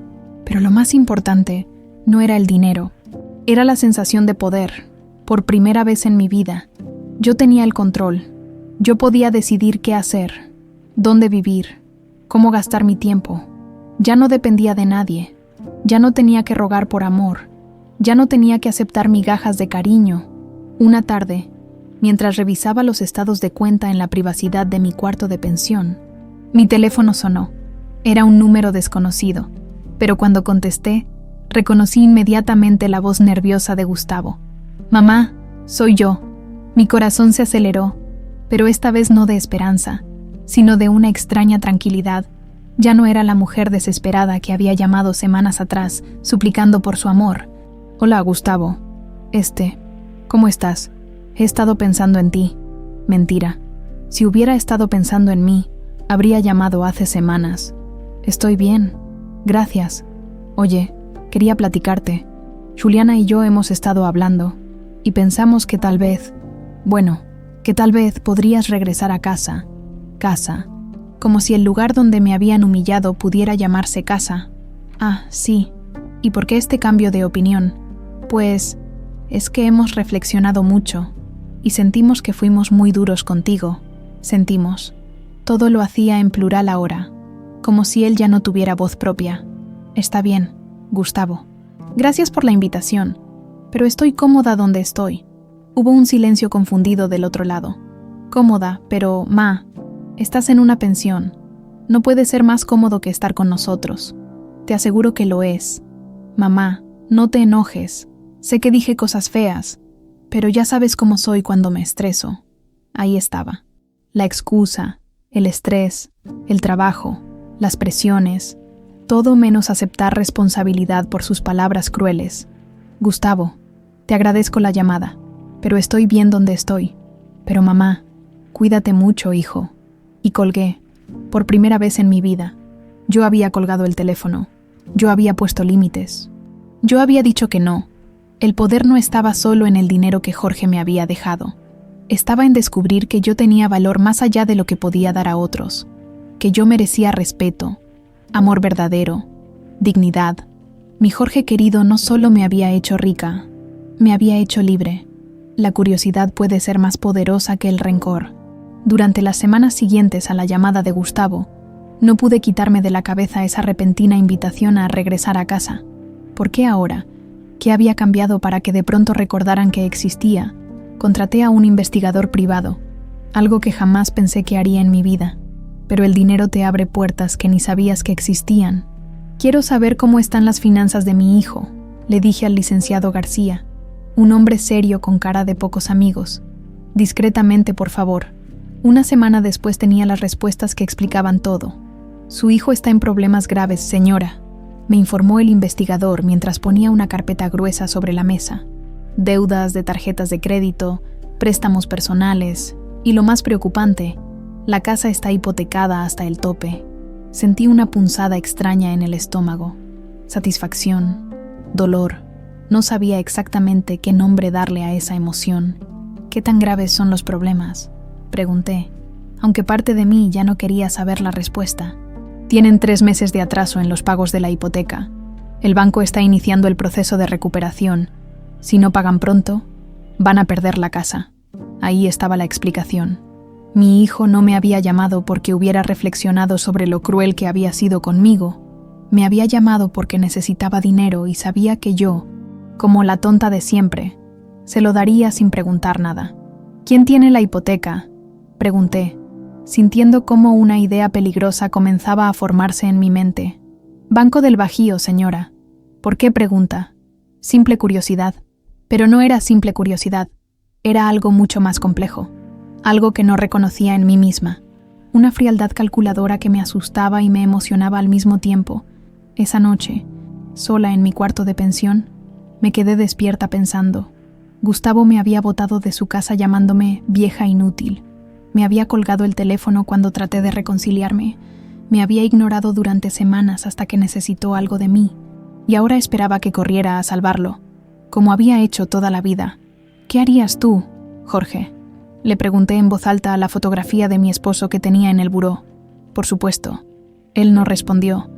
Pero lo más importante no era el dinero, era la sensación de poder. Por primera vez en mi vida, yo tenía el control. Yo podía decidir qué hacer, dónde vivir, cómo gastar mi tiempo. Ya no dependía de nadie, ya no tenía que rogar por amor, ya no tenía que aceptar migajas de cariño. Una tarde, mientras revisaba los estados de cuenta en la privacidad de mi cuarto de pensión, mi teléfono sonó. Era un número desconocido, pero cuando contesté, reconocí inmediatamente la voz nerviosa de Gustavo. «Mamá, soy yo». Mi corazón se aceleró, pero esta vez no de esperanza, sino de una extraña tranquilidad. Ya no era la mujer desesperada que había llamado semanas atrás, suplicando por su amor. «Hola, Gustavo. ¿Cómo estás? He estado pensando en ti». Mentira. Si hubiera estado pensando en mí, habría llamado hace semanas. «Estoy bien. Gracias. Oye, quería platicarte. Juliana y yo hemos estado hablando, y pensamos que tal vez podrías regresar a casa. Casa. Como si el lugar donde me habían humillado pudiera llamarse casa. Ah, sí. ¿Y por qué este cambio de opinión? Pues es que hemos reflexionado mucho y sentimos que fuimos muy duros contigo. Sentimos. Todo lo hacía en plural ahora, como si él ya no tuviera voz propia. Está bien, Gustavo. Gracias por la invitación, pero estoy cómoda donde estoy. Hubo un silencio confundido del otro lado. Cómoda, pero, Ma, estás en una pensión. No puede ser más cómodo que estar con nosotros. Te aseguro que lo es. Mamá, no te enojes. Sé que dije cosas feas, pero ya sabes cómo soy cuando me estreso. Ahí estaba. La excusa, el estrés, el trabajo, las presiones, todo menos aceptar responsabilidad por sus palabras crueles. Gustavo, te agradezco la llamada, pero estoy bien donde estoy. Pero mamá, cuídate mucho, hijo. Y colgué, por primera vez en mi vida. Yo había colgado el teléfono. Yo había puesto límites. Yo había dicho que no. El poder no estaba solo en el dinero que Jorge me había dejado. Estaba en descubrir que yo tenía valor más allá de lo que podía dar a otros, que yo merecía respeto, amor verdadero, dignidad. Mi Jorge querido no solo me había hecho rica, me había hecho libre. La curiosidad puede ser más poderosa que el rencor. Durante las semanas siguientes a la llamada de Gustavo, no pude quitarme de la cabeza esa repentina invitación a regresar a casa. ¿Por qué ahora? ¿Qué había cambiado para que de pronto recordaran que existía? Contraté a un investigador privado, algo que jamás pensé que haría en mi vida. Pero el dinero te abre puertas que ni sabías que existían. Quiero saber cómo están las finanzas de mi hijo, le dije al licenciado García, un hombre serio con cara de pocos amigos. Discretamente, por favor. Una semana después tenía las respuestas que explicaban todo. Su hijo está en problemas graves, señora, me informó el investigador mientras ponía una carpeta gruesa sobre la mesa. Deudas de tarjetas de crédito, préstamos personales y, lo más preocupante, la casa está hipotecada hasta el tope. Sentí una punzada extraña en el estómago. Satisfacción, dolor. No sabía exactamente qué nombre darle a esa emoción. ¿Qué tan graves son los problemas?, pregunté, aunque parte de mí ya no quería saber la respuesta. Tienen 3 meses de atraso en los pagos de la hipoteca. El banco está iniciando el proceso de recuperación. Si no pagan pronto, van a perder la casa. Ahí estaba la explicación. Mi hijo no me había llamado porque hubiera reflexionado sobre lo cruel que había sido conmigo. Me había llamado porque necesitaba dinero y sabía que yo, como la tonta de siempre, se lo daría sin preguntar nada. ¿Quién tiene la hipoteca?, pregunté, sintiendo cómo una idea peligrosa comenzaba a formarse en mi mente. Banco del Bajío, señora. ¿Por qué pregunta? Simple curiosidad. Pero no era simple curiosidad. Era algo mucho más complejo. Algo que no reconocía en mí misma. Una frialdad calculadora que me asustaba y me emocionaba al mismo tiempo. Esa noche, sola en mi cuarto de pensión, me quedé despierta pensando. Gustavo me había botado de su casa llamándome vieja inútil. Me había colgado el teléfono cuando traté de reconciliarme. Me había ignorado durante semanas hasta que necesitó algo de mí. Y ahora esperaba que corriera a salvarlo, como había hecho toda la vida. ¿Qué harías tú, Jorge?, le pregunté en voz alta a la fotografía de mi esposo que tenía en el buró. Por supuesto, él no respondió,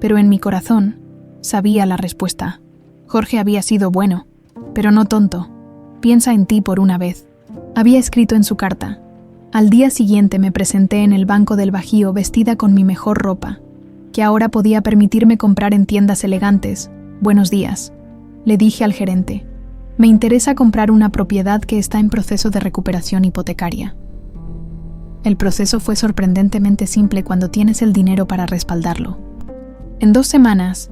pero en mi corazón sabía la respuesta. Jorge había sido bueno, pero no tonto. Piensa en ti por una vez. Había escrito en su carta. Al día siguiente me presenté en el Banco del Bajío vestida con mi mejor ropa, que ahora podía permitirme comprar en tiendas elegantes. Buenos días, le dije al gerente. Me interesa comprar una propiedad que está en proceso de recuperación hipotecaria. El proceso fue sorprendentemente simple cuando tienes el dinero para respaldarlo. En 2 semanas,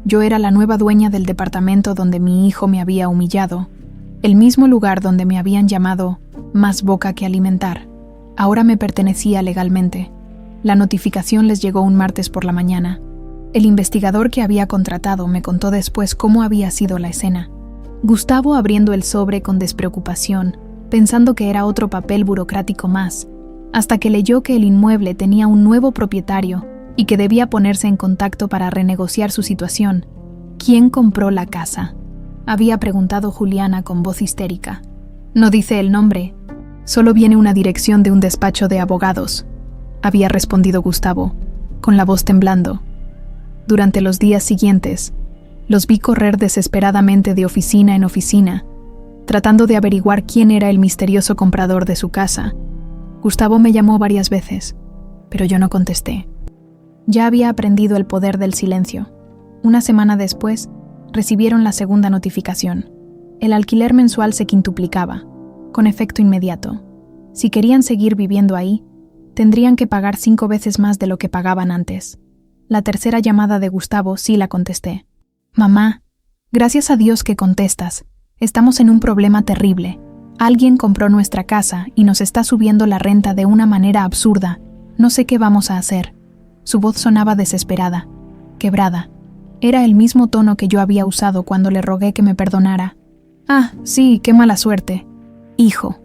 yo era la nueva dueña del departamento donde mi hijo me había humillado, el mismo lugar donde me habían llamado más boca que alimentar. Ahora me pertenecía legalmente. La notificación les llegó un martes por la mañana. El investigador que había contratado me contó después cómo había sido la escena. Gustavo abriendo el sobre con despreocupación, pensando que era otro papel burocrático más, hasta que leyó que el inmueble tenía un nuevo propietario y que debía ponerse en contacto para renegociar su situación. ¿Quién compró la casa?, había preguntado Juliana con voz histérica. No dice el nombre, solo viene una dirección de un despacho de abogados, había respondido Gustavo, con la voz temblando. Durante los días siguientes, los vi correr desesperadamente de oficina en oficina, tratando de averiguar quién era el misterioso comprador de su casa. Gustavo me llamó varias veces, pero yo no contesté. Ya había aprendido el poder del silencio. Una semana después, recibieron la segunda notificación. El alquiler mensual se quintuplicaba, con efecto inmediato. Si querían seguir viviendo ahí, tendrían que pagar 5 veces más de lo que pagaban antes. La tercera llamada de Gustavo sí la contesté. Mamá, gracias a Dios que contestas. Estamos en un problema terrible. Alguien compró nuestra casa y nos está subiendo la renta de una manera absurda. No sé qué vamos a hacer. Su voz sonaba desesperada, quebrada. Era el mismo tono que yo había usado cuando le rogué que me perdonara. Ah, sí, qué mala suerte. Hijo,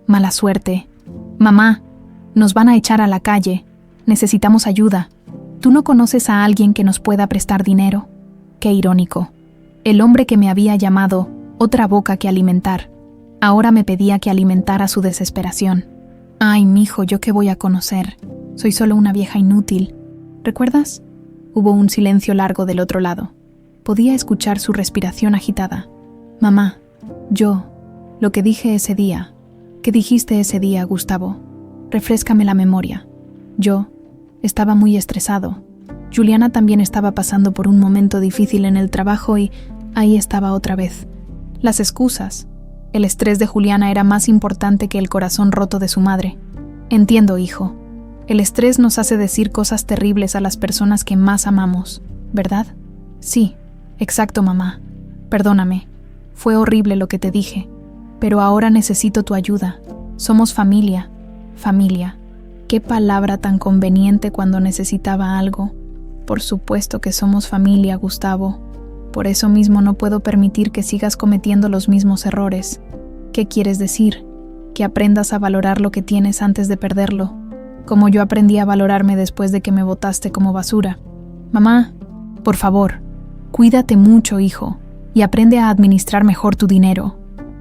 mala suerte. Mamá, nos van a echar a la calle. Necesitamos ayuda. ¿Tú no conoces a alguien que nos pueda prestar dinero? Qué irónico. El hombre que me había llamado otra boca que alimentar, ahora me pedía que alimentara su desesperación. Ay, mijo, ¿yo qué voy a conocer? Soy solo una vieja inútil. ¿Recuerdas? Hubo un silencio largo del otro lado. Podía escuchar su respiración agitada. Mamá, lo que dije ese día. ¿Qué dijiste ese día, Gustavo? Refréscame la memoria. Yo estaba muy estresado. Juliana también estaba pasando por un momento difícil en el trabajo y ahí estaba otra vez. Las excusas. El estrés de Juliana era más importante que el corazón roto de su madre. Entiendo, hijo. El estrés nos hace decir cosas terribles a las personas que más amamos. ¿verdad? Sí, exacto, mamá. Perdóname. Fue horrible lo que te dije. Pero ahora necesito tu ayuda. Somos familia. Familia. Qué palabra tan conveniente cuando necesitaba algo. Por supuesto que somos familia, Gustavo. Por eso mismo no puedo permitir que sigas cometiendo los mismos errores. ¿Qué quieres decir? Que aprendas a valorar lo que tienes antes de perderlo, como yo aprendí a valorarme después de que me botaste como basura. Mamá, por favor, cuídate mucho, hijo, y aprende a administrar mejor tu dinero.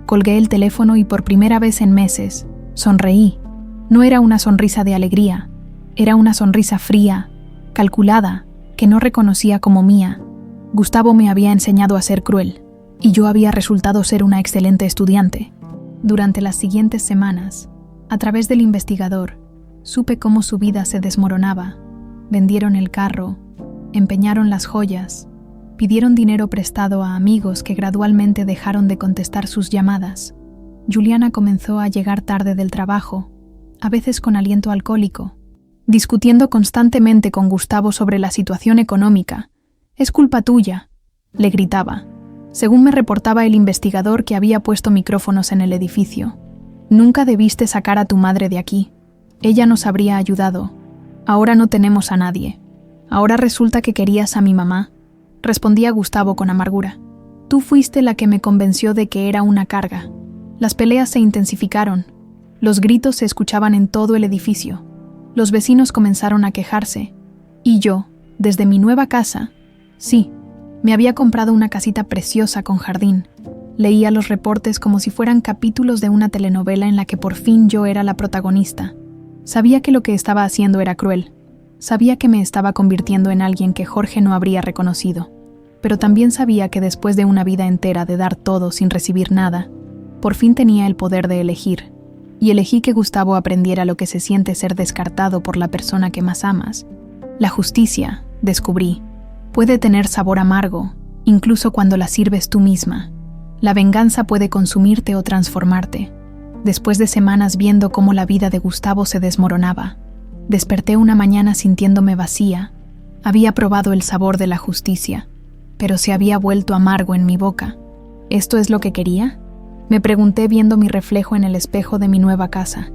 Colgué el teléfono y por primera vez en meses, sonreí. No era una sonrisa de alegría, era una sonrisa fría, calculada, que no reconocía como mía. Gustavo me había enseñado a ser cruel, y yo había resultado ser una excelente estudiante. Durante las siguientes semanas, a través del investigador, supe cómo su vida se desmoronaba. Vendieron el carro, empeñaron las joyas, pidieron dinero prestado a amigos que gradualmente dejaron de contestar sus llamadas. Juliana comenzó a llegar tarde del trabajo, a veces con aliento alcohólico, discutiendo constantemente con Gustavo sobre la situación económica. «Es culpa tuya», le gritaba, según me reportaba el investigador que había puesto micrófonos en el edificio. «Nunca debiste sacar a tu madre de aquí. Ella nos habría ayudado. Ahora no tenemos a nadie. Ahora resulta que querías a mi mamá», respondía Gustavo con amargura. «Tú fuiste la que me convenció de que era una carga». Las peleas se intensificaron. Los gritos se escuchaban en todo el edificio. Los vecinos comenzaron a quejarse. Y yo, desde mi nueva casa, sí, me había comprado una casita preciosa con jardín. Leía los reportes como si fueran capítulos de una telenovela en la que por fin yo era la protagonista. Sabía que lo que estaba haciendo era cruel. Sabía que me estaba convirtiendo en alguien que Jorge no habría reconocido. Pero también sabía que después de una vida entera de dar todo sin recibir nada, por fin tenía el poder de elegir. Y elegí que Gustavo aprendiera lo que se siente ser descartado por la persona que más amas. La justicia, descubrí, puede tener sabor amargo, incluso cuando la sirves tú misma. La venganza puede consumirte o transformarte. Después de semanas viendo cómo la vida de Gustavo se desmoronaba, desperté una mañana sintiéndome vacía. Había probado el sabor de la justicia, pero se había vuelto amargo en mi boca. ¿Esto es lo que quería?, me pregunté viendo mi reflejo en el espejo de mi nueva casa.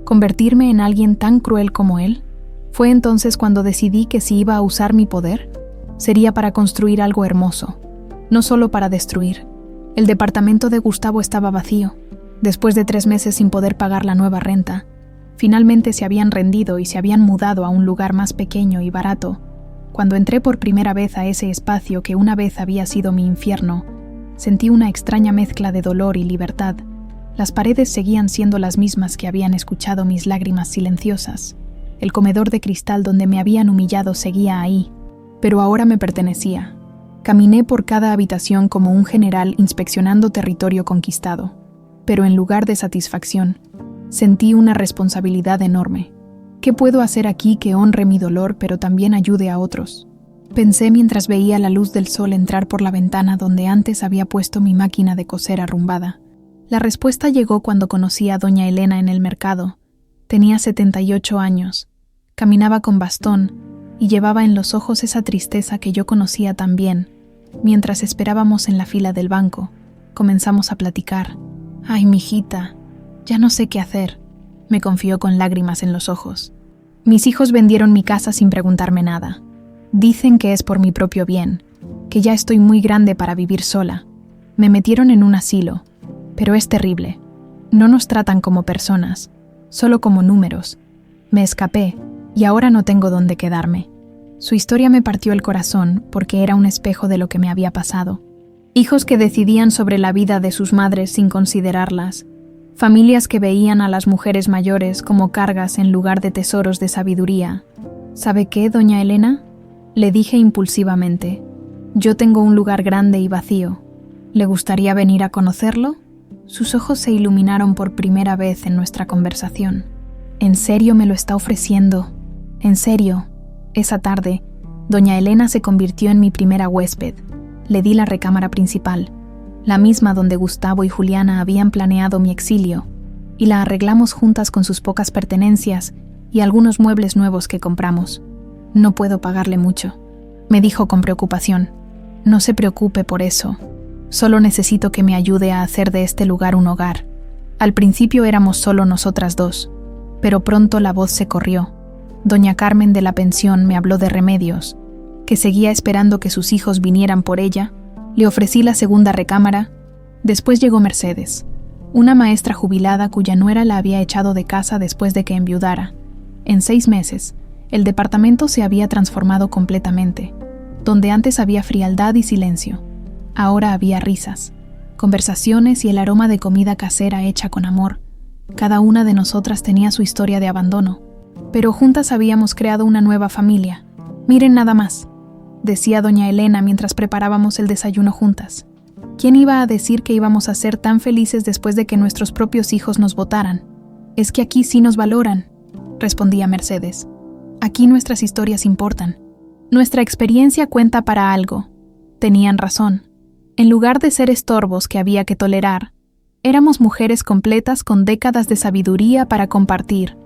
¿Convertirme en alguien tan cruel como él? Fue entonces cuando decidí que si iba a usar mi poder, sería para construir algo hermoso, no solo para destruir. El departamento de Gustavo estaba vacío. Después de 3 meses sin poder pagar la nueva renta, finalmente se habían rendido y se habían mudado a un lugar más pequeño y barato. Cuando entré por primera vez a ese espacio que una vez había sido mi infierno, sentí una extraña mezcla de dolor y libertad. Las paredes seguían siendo las mismas que habían escuchado mis lágrimas silenciosas. El comedor de cristal donde me habían humillado seguía ahí, pero ahora me pertenecía. Caminé por cada habitación como un general inspeccionando territorio conquistado, pero en lugar de satisfacción, sentí una responsabilidad enorme. ¿Qué puedo hacer aquí que honre mi dolor pero también ayude a otros? Pensé mientras veía la luz del sol entrar por la ventana donde antes había puesto mi máquina de coser arrumbada. La respuesta llegó cuando conocí a doña Elena en el mercado. Tenía 78 años, caminaba con bastón y llevaba en los ojos esa tristeza que yo conocía tan bien. Mientras esperábamos en la fila del banco, comenzamos a platicar. «Ay, mijita, ya no sé qué hacer», me confió con lágrimas en los ojos. «Mis hijos vendieron mi casa sin preguntarme nada. Dicen que es por mi propio bien, que ya estoy muy grande para vivir sola. Me metieron en un asilo, pero es terrible. No nos tratan como personas, solo como números. Me escapé y ahora no tengo dónde quedarme». Su historia me partió el corazón porque era un espejo de lo que me había pasado. Hijos que decidían sobre la vida de sus madres sin considerarlas. Familias que veían a las mujeres mayores como cargas en lugar de tesoros de sabiduría. ¿Sabe qué, doña Elena?, le dije impulsivamente. «Yo tengo un lugar grande y vacío. ¿Le gustaría venir a conocerlo?» Sus ojos se iluminaron por primera vez en nuestra conversación. «¿En serio me lo está ofreciendo? ¿En serio?» Esa tarde, doña Elena se convirtió en mi primera huésped. Le di la recámara principal, la misma donde Gustavo y Juliana habían planeado mi exilio, y la arreglamos juntas con sus pocas pertenencias y algunos muebles nuevos que compramos. «No puedo pagarle mucho», me dijo con preocupación. No se preocupe por eso. Solo necesito que me ayude a hacer de este lugar un hogar. Al principio éramos solo nosotras dos, pero pronto la voz se corrió. Doña Carmen de la pensión me habló de Remedios, que seguía esperando que sus hijos vinieran por ella. Le ofrecí la segunda recámara. Después llegó Mercedes, una maestra jubilada cuya nuera la había echado de casa después de que enviudara. En 6 meses, el departamento se había transformado completamente. Donde antes había frialdad y silencio, ahora había risas, conversaciones y el aroma de comida casera hecha con amor. Cada una de nosotras tenía su historia de abandono, pero juntas habíamos creado una nueva familia. Miren nada más, decía doña Elena mientras preparábamos el desayuno juntas. ¿Quién iba a decir que íbamos a ser tan felices después de que nuestros propios hijos nos votaran? Es que aquí sí nos valoran, respondía Mercedes. Aquí nuestras historias importan. Nuestra experiencia cuenta para algo. Tenían razón. En lugar de ser estorbos que había que tolerar, éramos mujeres completas con décadas de sabiduría para compartir.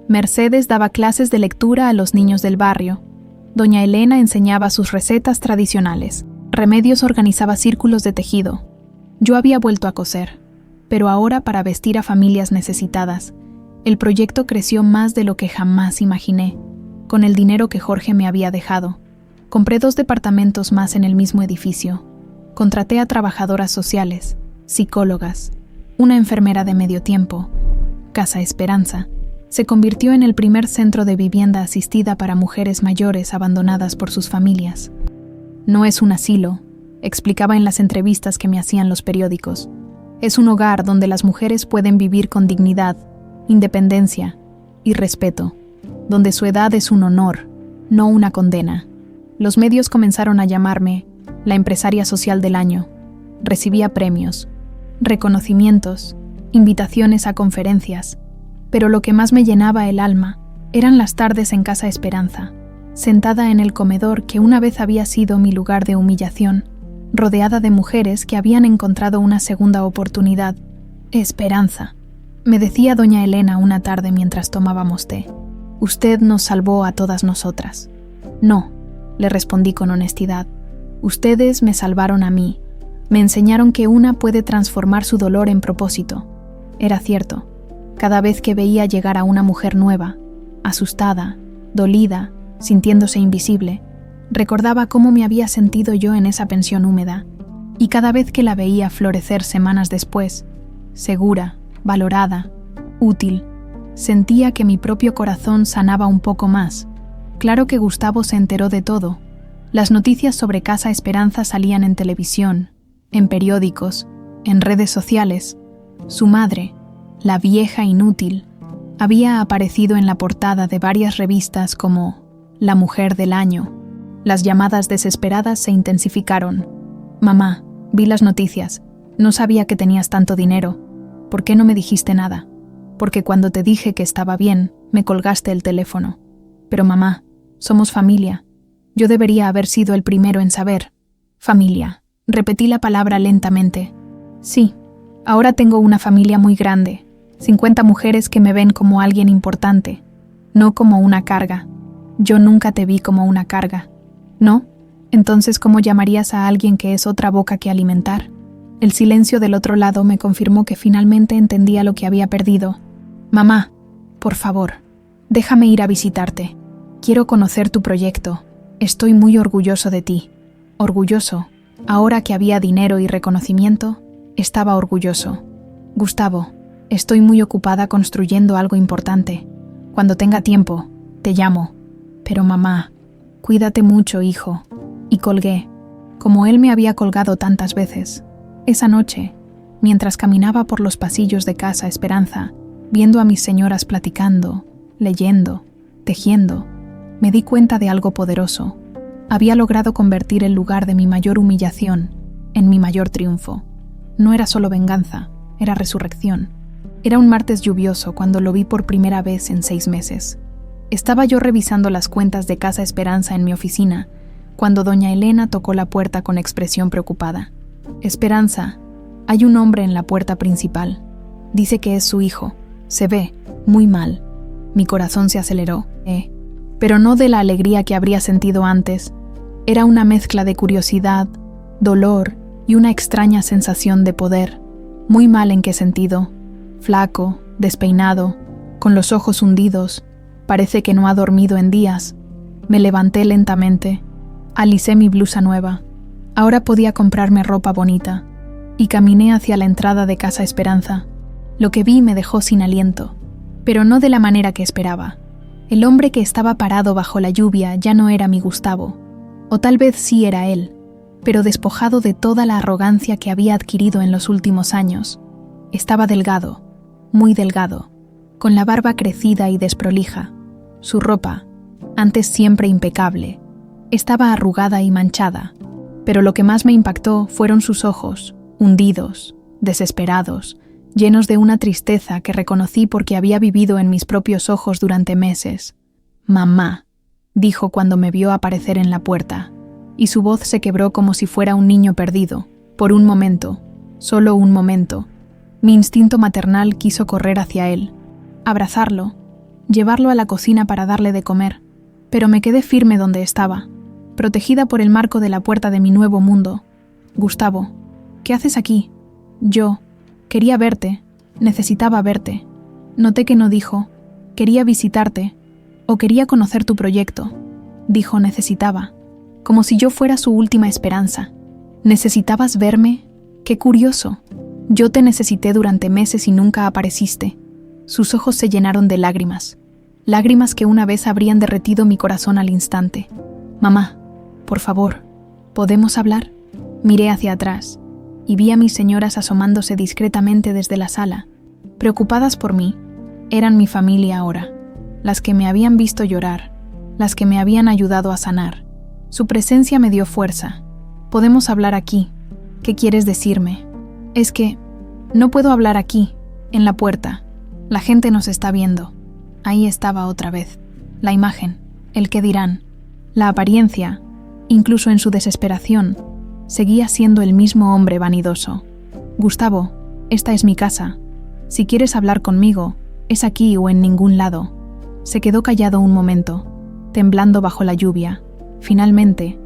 Mercedes daba clases de lectura a los niños del barrio. Doña Elena enseñaba sus recetas tradicionales. Remedios organizaba círculos de tejido. Yo había vuelto a coser, pero ahora para vestir a familias necesitadas. El proyecto creció más de lo que jamás imaginé. Con el dinero que Jorge me había dejado, compré 2 departamentos más en el mismo edificio. Contraté a trabajadoras sociales, psicólogas, una enfermera de medio tiempo. Casa Esperanza se convirtió en el primer centro de vivienda asistida para mujeres mayores abandonadas por sus familias. No es un asilo, explicaba en las entrevistas que me hacían los periódicos. Es un hogar donde las mujeres pueden vivir con dignidad, independencia y respeto, donde su edad es un honor, no una condena. Los medios comenzaron a llamarme la empresaria social del año. Recibía premios, reconocimientos, invitaciones a conferencias, pero lo que más me llenaba el alma eran las tardes en Casa Esperanza, sentada en el comedor que una vez había sido mi lugar de humillación, rodeada de mujeres que habían encontrado una segunda oportunidad. Esperanza, me decía doña Elena una tarde mientras tomábamos té. Usted nos salvó a todas nosotras. No, le respondí con honestidad. Ustedes me salvaron a mí. Me enseñaron que una puede transformar su dolor en propósito. Era cierto. Cada vez que veía llegar a una mujer nueva, asustada, dolida, sintiéndose invisible, recordaba cómo me había sentido yo en esa pensión húmeda, y cada vez que la veía florecer semanas después, segura, valorada, útil, sentía que mi propio corazón sanaba un poco más. Claro que Gustavo se enteró de todo. Las noticias sobre Casa Esperanza salían en televisión, en periódicos, en redes sociales. Su madre, la vieja inútil, había aparecido en la portada de varias revistas como La Mujer del Año. Las llamadas desesperadas se intensificaron. Mamá, vi las noticias. No sabía que tenías tanto dinero. ¿Por qué no me dijiste nada? Porque cuando te dije que estaba bien, me colgaste el teléfono. Pero mamá, somos familia. Yo debería haber sido el primero en saber. Familia. Repetí la palabra lentamente. Sí, ahora tengo una familia muy grande. 50 mujeres que me ven como alguien importante, no como una carga. Yo nunca te vi como una carga. ¿No? Entonces, ¿cómo llamarías a alguien que es otra boca que alimentar? El silencio del otro lado me confirmó que finalmente entendía lo que había perdido. Mamá, por favor, déjame ir a visitarte. Quiero conocer tu proyecto. Estoy muy orgulloso de ti. Orgulloso. Ahora que había dinero y reconocimiento, estaba orgulloso. Gustavo, estoy muy ocupada construyendo algo importante. Cuando tenga tiempo, te llamo. Pero mamá, cuídate mucho, hijo. Y colgué, como él me había colgado tantas veces. Esa noche, mientras caminaba por los pasillos de Casa Esperanza, viendo a mis señoras platicando, leyendo, tejiendo, me di cuenta de algo poderoso. Había logrado convertir el lugar de mi mayor humillación en mi mayor triunfo. No era solo venganza, era resurrección. Era un martes lluvioso cuando lo vi por primera vez en 6 meses. Estaba yo revisando las cuentas de Casa Esperanza en mi oficina, cuando doña Elena tocó la puerta con expresión preocupada. Esperanza, hay un hombre en la puerta principal. Dice que es su hijo. Se ve muy mal. Mi corazón se aceleró, pero no de la alegría que habría sentido antes. Era una mezcla de curiosidad, dolor y una extraña sensación de poder. Muy mal en qué sentido. Flaco, despeinado, con los ojos hundidos, parece que no ha dormido en días. Me levanté lentamente, alicé mi blusa nueva. Ahora podía comprarme ropa bonita, y caminé hacia la entrada de Casa Esperanza. Lo que vi me dejó sin aliento, pero no de la manera que esperaba. El hombre que estaba parado bajo la lluvia ya no era mi Gustavo, o tal vez sí era él, pero despojado de toda la arrogancia que había adquirido en los últimos años. Estaba delgado, muy delgado, con la barba crecida y desprolija. Su ropa, antes siempre impecable, estaba arrugada y manchada, pero lo que más me impactó fueron sus ojos, hundidos, desesperados, llenos de una tristeza que reconocí porque había vivido en mis propios ojos durante meses. «Mamá», dijo cuando me vio aparecer en la puerta, y su voz se quebró como si fuera un niño perdido. Por un momento, solo un momento, mi instinto maternal quiso correr hacia él, abrazarlo, llevarlo a la cocina para darle de comer, pero me quedé firme donde estaba, protegida por el marco de la puerta de mi nuevo mundo. «Gustavo, ¿qué haces aquí?» «Yo quería verte, necesitaba verte». Noté que no dijo «quería visitarte» o «quería conocer tu proyecto». Dijo «necesitaba», como si yo fuera su última esperanza. «¿Necesitabas verme? Qué curioso. Yo te necesité durante meses y nunca apareciste». Sus ojos se llenaron de lágrimas, lágrimas que una vez habrían derretido mi corazón al instante. «Mamá, por favor, ¿podemos hablar?» Miré hacia atrás y vi a mis señoras asomándose discretamente desde la sala, preocupadas por mí. Eran mi familia ahora, las que me habían visto llorar, las que me habían ayudado a sanar. Su presencia me dio fuerza. «Podemos hablar aquí. ¿Qué quieres decirme?» «Es que no puedo hablar aquí, en la puerta. La gente nos está viendo». Ahí estaba otra vez. La imagen, el qué dirán, la apariencia, incluso en su desesperación, seguía siendo el mismo hombre vanidoso. «Gustavo, esta es mi casa. Si quieres hablar conmigo, es aquí o en ningún lado». Se quedó callado un momento, temblando bajo la lluvia. Finalmente,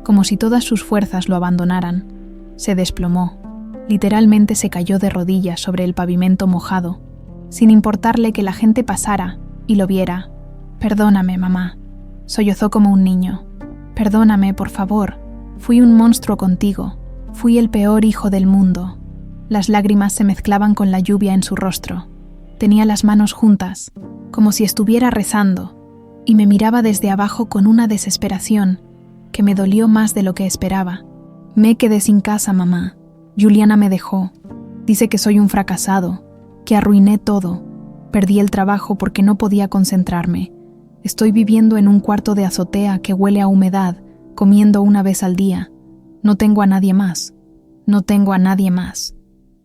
como si todas sus fuerzas lo abandonaran, se desplomó. Literalmente se cayó de rodillas sobre el pavimento mojado, sin importarle que la gente pasara y lo viera. «Perdóname, mamá», sollozó como un niño. «Perdóname, por favor. Fui un monstruo contigo. Fui el peor hijo del mundo». Las lágrimas se mezclaban con la lluvia en su rostro. Tenía las manos juntas, como si estuviera rezando, y me miraba desde abajo con una desesperación que me dolió más de lo que esperaba. «Me quedé sin casa, mamá. Juliana me dejó. Dice que soy un fracasado, que arruiné todo. Perdí el trabajo porque no podía concentrarme. Estoy viviendo en un cuarto de azotea que huele a humedad, comiendo una vez al día. No tengo a nadie más. No tengo a nadie más».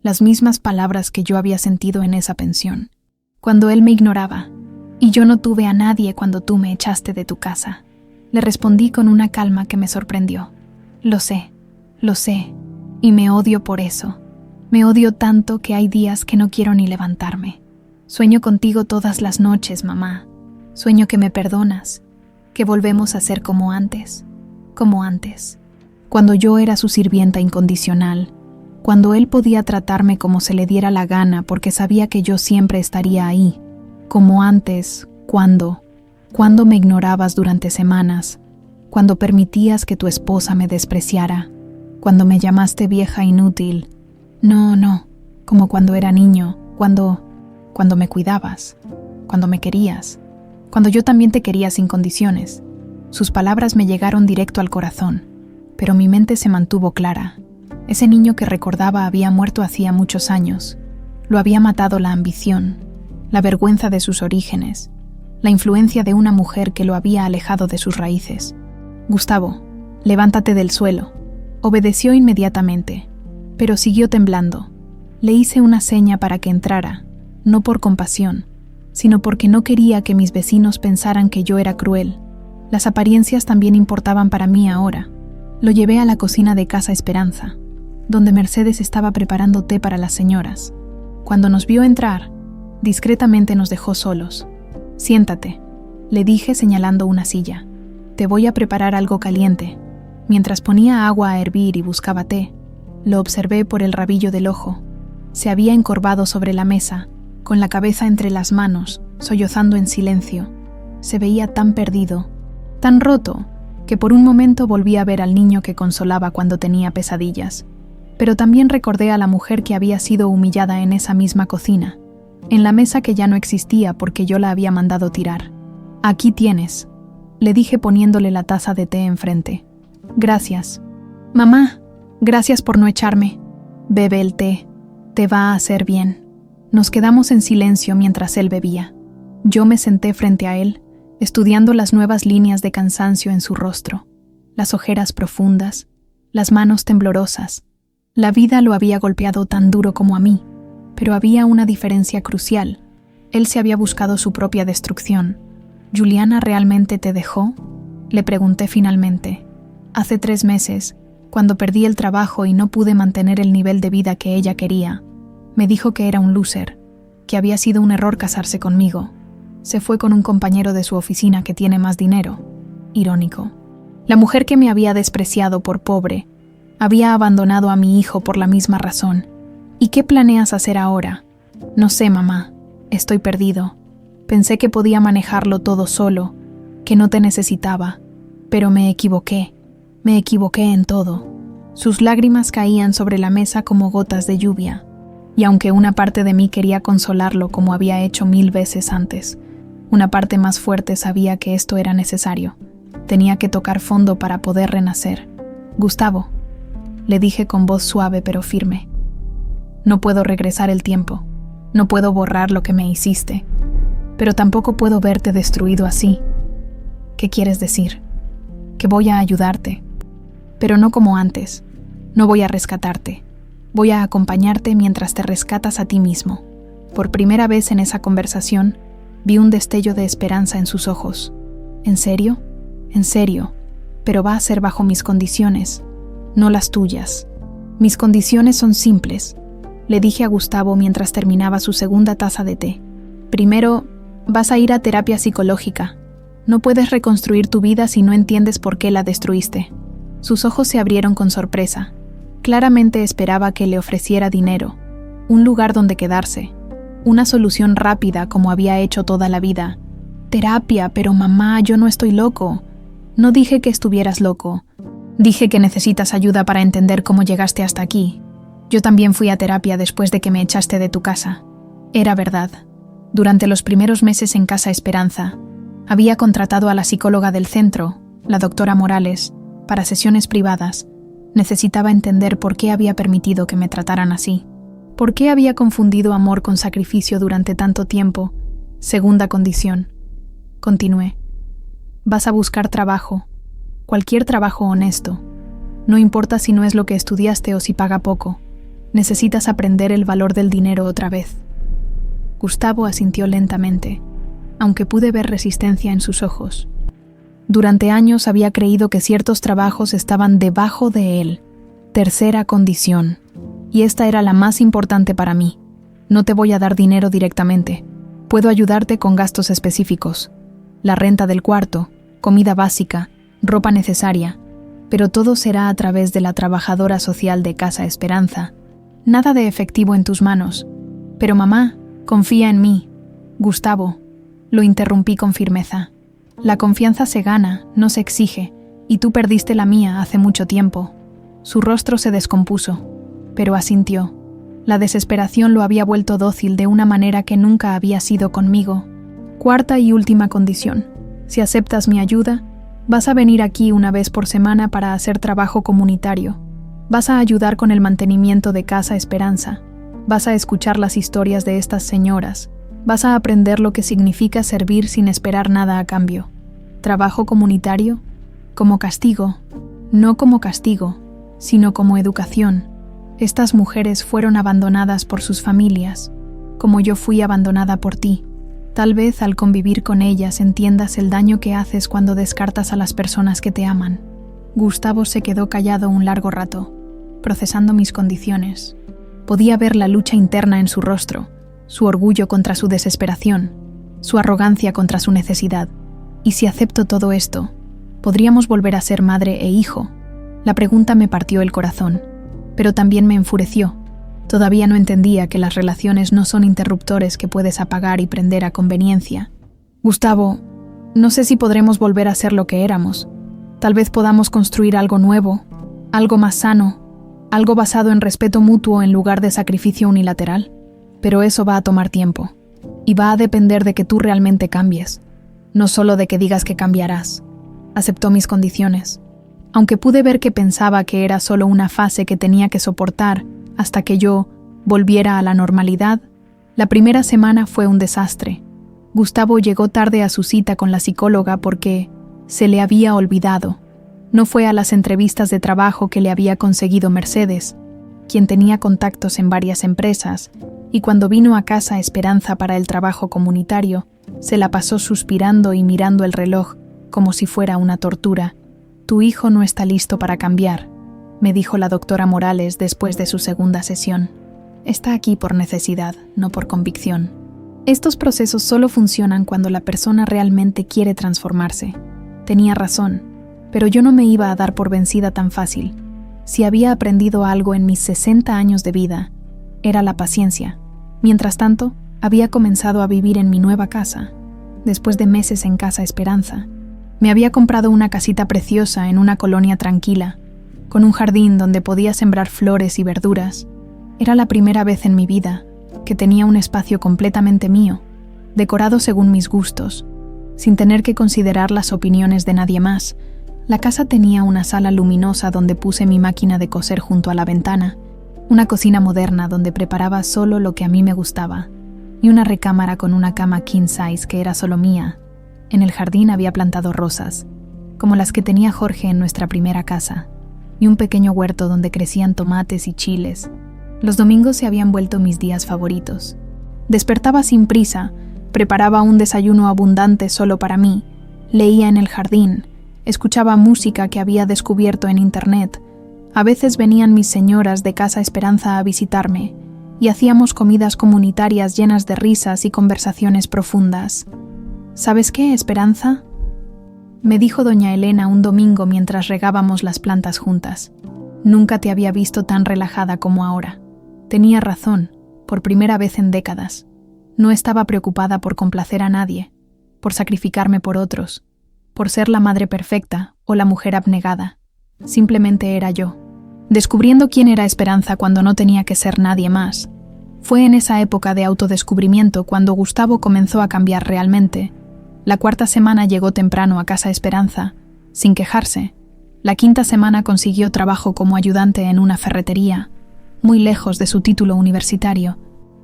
Las mismas palabras que yo había sentido en esa pensión, cuando él me ignoraba, y yo no tuve a nadie cuando tú me echaste de tu casa. Le respondí con una calma que me sorprendió. Lo sé, y me odio por eso. Me odio tanto que hay días que no quiero ni levantarme. Sueño contigo todas las noches, mamá. Sueño que me perdonas, que volvemos a ser como antes, cuando yo era su sirvienta incondicional, cuando él podía tratarme como se le diera la gana porque sabía que yo siempre estaría ahí, como antes, cuando me ignorabas durante semanas, cuando permitías que tu esposa me despreciara, cuando me llamaste vieja inútil. No, como cuando era niño, cuando me cuidabas, cuando me querías, cuando yo también te quería sin condiciones». Sus palabras me llegaron directo al corazón, pero mi mente se mantuvo clara. Ese niño que recordaba había muerto hacía muchos años. Lo había matado la ambición, la vergüenza de sus orígenes, la influencia de una mujer que lo había alejado de sus raíces. «Gustavo, levántate del suelo». Obedeció inmediatamente, pero siguió temblando. Le hice una seña para que entrara, no por compasión, sino porque no quería que mis vecinos pensaran que yo era cruel. Las apariencias también importaban para mí ahora. Lo llevé a la cocina de Casa Esperanza, donde Mercedes estaba preparando té para las señoras. Cuando nos vio entrar, discretamente nos dejó solos. «Siéntate», le dije señalando una silla. «Te voy a preparar algo caliente». Mientras ponía agua a hervir y buscaba té, lo observé por el rabillo del ojo. Se había encorvado sobre la mesa, con la cabeza entre las manos, sollozando en silencio. Se veía tan perdido, tan roto, que por un momento volví a ver al niño que consolaba cuando tenía pesadillas. Pero también recordé a la mujer que había sido humillada en esa misma cocina, en la mesa que ya no existía porque yo la había mandado tirar. «Aquí tienes», le dije poniéndole la taza de té enfrente. «Gracias». «Mamá, gracias por no echarme. Bebe el té, te va a hacer bien». Nos quedamos en silencio mientras él bebía. Yo me senté frente a él, estudiando las nuevas líneas de cansancio en su rostro, las ojeras profundas, las manos temblorosas. La vida lo había golpeado tan duro como a mí, pero había una diferencia crucial. Él se había buscado su propia destrucción. «¿Juliana realmente te dejó?», le pregunté finalmente. Hace 3 meses, cuando perdí el trabajo y no pude mantener el nivel de vida que ella quería, me dijo que era un loser, que había sido un error casarse conmigo. Se fue con un compañero de su oficina que tiene más dinero. Irónico. La mujer que me había despreciado por pobre había abandonado a mi hijo por la misma razón. ¿Y qué planeas hacer ahora? No sé, mamá. Estoy perdido. Pensé que podía manejarlo todo solo, que no te necesitaba, pero me equivoqué. Me equivoqué en todo. Sus lágrimas caían sobre la mesa como gotas de lluvia, y aunque una parte de mí quería consolarlo como había hecho 1000 veces antes, una parte más fuerte sabía que esto era necesario. Tenía que tocar fondo para poder renacer. «Gustavo», le dije con voz suave pero firme, «no puedo regresar el tiempo, no puedo borrar lo que me hiciste, pero tampoco puedo verte destruido así. ¿Qué quieres decir? Que voy a ayudarte, pero no como antes. No voy a rescatarte. Voy a acompañarte mientras te rescatas a ti mismo». Por primera vez en esa conversación, vi un destello de esperanza en sus ojos. «¿En serio? En serio, pero va a ser bajo mis condiciones, no las tuyas. Mis condiciones son simples», le dije a Gustavo mientras terminaba su segunda taza de té. «Primero, vas a ir a terapia psicológica. No puedes reconstruir tu vida si no entiendes por qué la destruiste». Sus ojos se abrieron con sorpresa. Claramente esperaba que le ofreciera dinero, un lugar donde quedarse, una solución rápida como había hecho toda la vida. «Terapia, pero mamá, yo no estoy loco». «No dije que estuvieras loco. Dije que necesitas ayuda para entender cómo llegaste hasta aquí. Yo también fui a terapia después de que me echaste de tu casa». Era verdad. Durante los primeros meses en Casa Esperanza, había contratado a la psicóloga del centro, la doctora Morales, para sesiones privadas. Necesitaba entender por qué había permitido que me trataran así. ¿Por qué había confundido amor con sacrificio durante tanto tiempo? Segunda condición. Continué. «Vas a buscar trabajo. Cualquier trabajo honesto. No importa si no es lo que estudiaste o si paga poco. Necesitas aprender el valor del dinero otra vez». Gustavo asintió lentamente, aunque pude ver resistencia en sus ojos. Durante años había creído que ciertos trabajos estaban debajo de él. Tercera condición. Y esta era la más importante para mí. «No te voy a dar dinero directamente. Puedo ayudarte con gastos específicos. La renta del cuarto, comida básica, ropa necesaria, pero todo será a través de la trabajadora social de Casa Esperanza. Nada de efectivo en tus manos». «Pero mamá, confía en mí». «Gustavo», lo interrumpí con firmeza. «La confianza se gana, no se exige, y tú perdiste la mía hace mucho tiempo». Su rostro se descompuso, pero asintió. La desesperación lo había vuelto dócil de una manera que nunca había sido conmigo. Cuarta y última condición. Si aceptas mi ayuda, vas a venir aquí una vez por semana para hacer trabajo comunitario. Vas a ayudar con el mantenimiento de Casa Esperanza. Vas a escuchar las historias de estas señoras. Vas a aprender lo que significa servir sin esperar nada a cambio. ¿Trabajo comunitario? Como castigo. No como castigo, sino como educación. Estas mujeres fueron abandonadas por sus familias, como yo fui abandonada por ti. Tal vez al convivir con ellas entiendas el daño que haces cuando descartas a las personas que te aman. Gustavo se quedó callado un largo rato, procesando mis condiciones. Podía ver la lucha interna en su rostro, su orgullo contra su desesperación, su arrogancia contra su necesidad. Y si acepto todo esto, podríamos volver a ser madre e hijo. La pregunta me partió el corazón, pero también me enfureció. Todavía no entendía que las relaciones no son interruptores que puedes apagar y prender a conveniencia. Gustavo, no sé si podremos volver a ser lo que éramos. Tal vez podamos construir algo nuevo, algo más sano, algo basado en respeto mutuo en lugar de sacrificio unilateral. Pero eso va a tomar tiempo, y va a depender de que tú realmente cambies, no solo de que digas que cambiarás. Aceptó mis condiciones, aunque pude ver que pensaba que era solo una fase que tenía que soportar hasta que yo volviera a la normalidad. La primera semana fue un desastre. Gustavo llegó tarde a su cita con la psicóloga porque se le había olvidado. No fue a las entrevistas de trabajo que le había conseguido Mercedes, quien tenía contactos en varias empresas, y cuando vino a casa Esperanza para el trabajo comunitario, se la pasó suspirando y mirando el reloj como si fuera una tortura. «Tu hijo no está listo para cambiar», me dijo la doctora Morales después de su segunda sesión. «Está aquí por necesidad, no por convicción. Estos procesos solo funcionan cuando la persona realmente quiere transformarse». Tenía razón, pero yo no me iba a dar por vencida tan fácil. Si había aprendido algo en mis 60 años de vida, era la paciencia. Mientras tanto, había comenzado a vivir en mi nueva casa, después de meses en Casa Esperanza. Me había comprado una casita preciosa en una colonia tranquila, con un jardín donde podía sembrar flores y verduras. Era la primera vez en mi vida que tenía un espacio completamente mío, decorado según mis gustos, sin tener que considerar las opiniones de nadie más. La casa tenía una sala luminosa donde puse mi máquina de coser junto a la ventana, una cocina moderna donde preparaba solo lo que a mí me gustaba, y una recámara con una cama king size que era solo mía. En el jardín había plantado rosas, como las que tenía Jorge en nuestra primera casa, y un pequeño huerto donde crecían tomates y chiles. Los domingos se habían vuelto mis días favoritos. Despertaba sin prisa, preparaba un desayuno abundante solo para mí, leía en el jardín, escuchaba música que había descubierto en internet. A veces venían mis señoras de Casa Esperanza a visitarme, y hacíamos comidas comunitarias llenas de risas y conversaciones profundas. «¿Sabes qué, Esperanza?», me dijo doña Elena un domingo mientras regábamos las plantas juntas. «Nunca te había visto tan relajada como ahora». Tenía razón, por primera vez en décadas. No estaba preocupada por complacer a nadie, por sacrificarme por otros, por ser la madre perfecta o la mujer abnegada. Simplemente era yo, descubriendo quién era Esperanza cuando no tenía que ser nadie más. Fue en esa época de autodescubrimiento cuando Gustavo comenzó a cambiar realmente. La cuarta semana llegó temprano a Casa Esperanza, sin quejarse. La quinta semana consiguió trabajo como ayudante en una ferretería, muy lejos de su título universitario,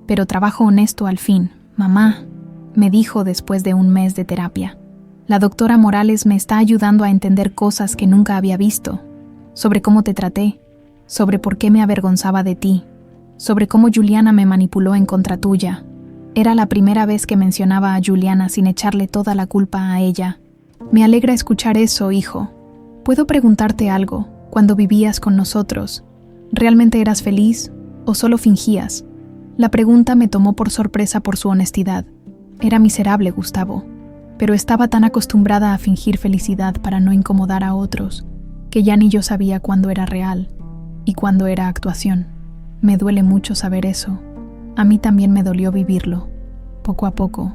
pero trabajo honesto al fin. «Mamá», me dijo después de un mes de terapia, «la doctora Morales me está ayudando a entender cosas que nunca había visto, sobre cómo te traté, sobre por qué me avergonzaba de ti, sobre cómo Juliana me manipuló en contra tuya». Era la primera vez que mencionaba a Juliana sin echarle toda la culpa a ella. «Me alegra escuchar eso, hijo. ¿Puedo preguntarte algo? Cuando vivías con nosotros, ¿realmente eras feliz o solo fingías?». La pregunta me tomó por sorpresa por su honestidad. Era miserable, Gustavo, pero estaba tan acostumbrada a fingir felicidad para no incomodar a otros, que ya ni yo sabía cuándo era real y cuándo era actuación. Me duele mucho saber eso. A mí también me dolió vivirlo. Poco a poco,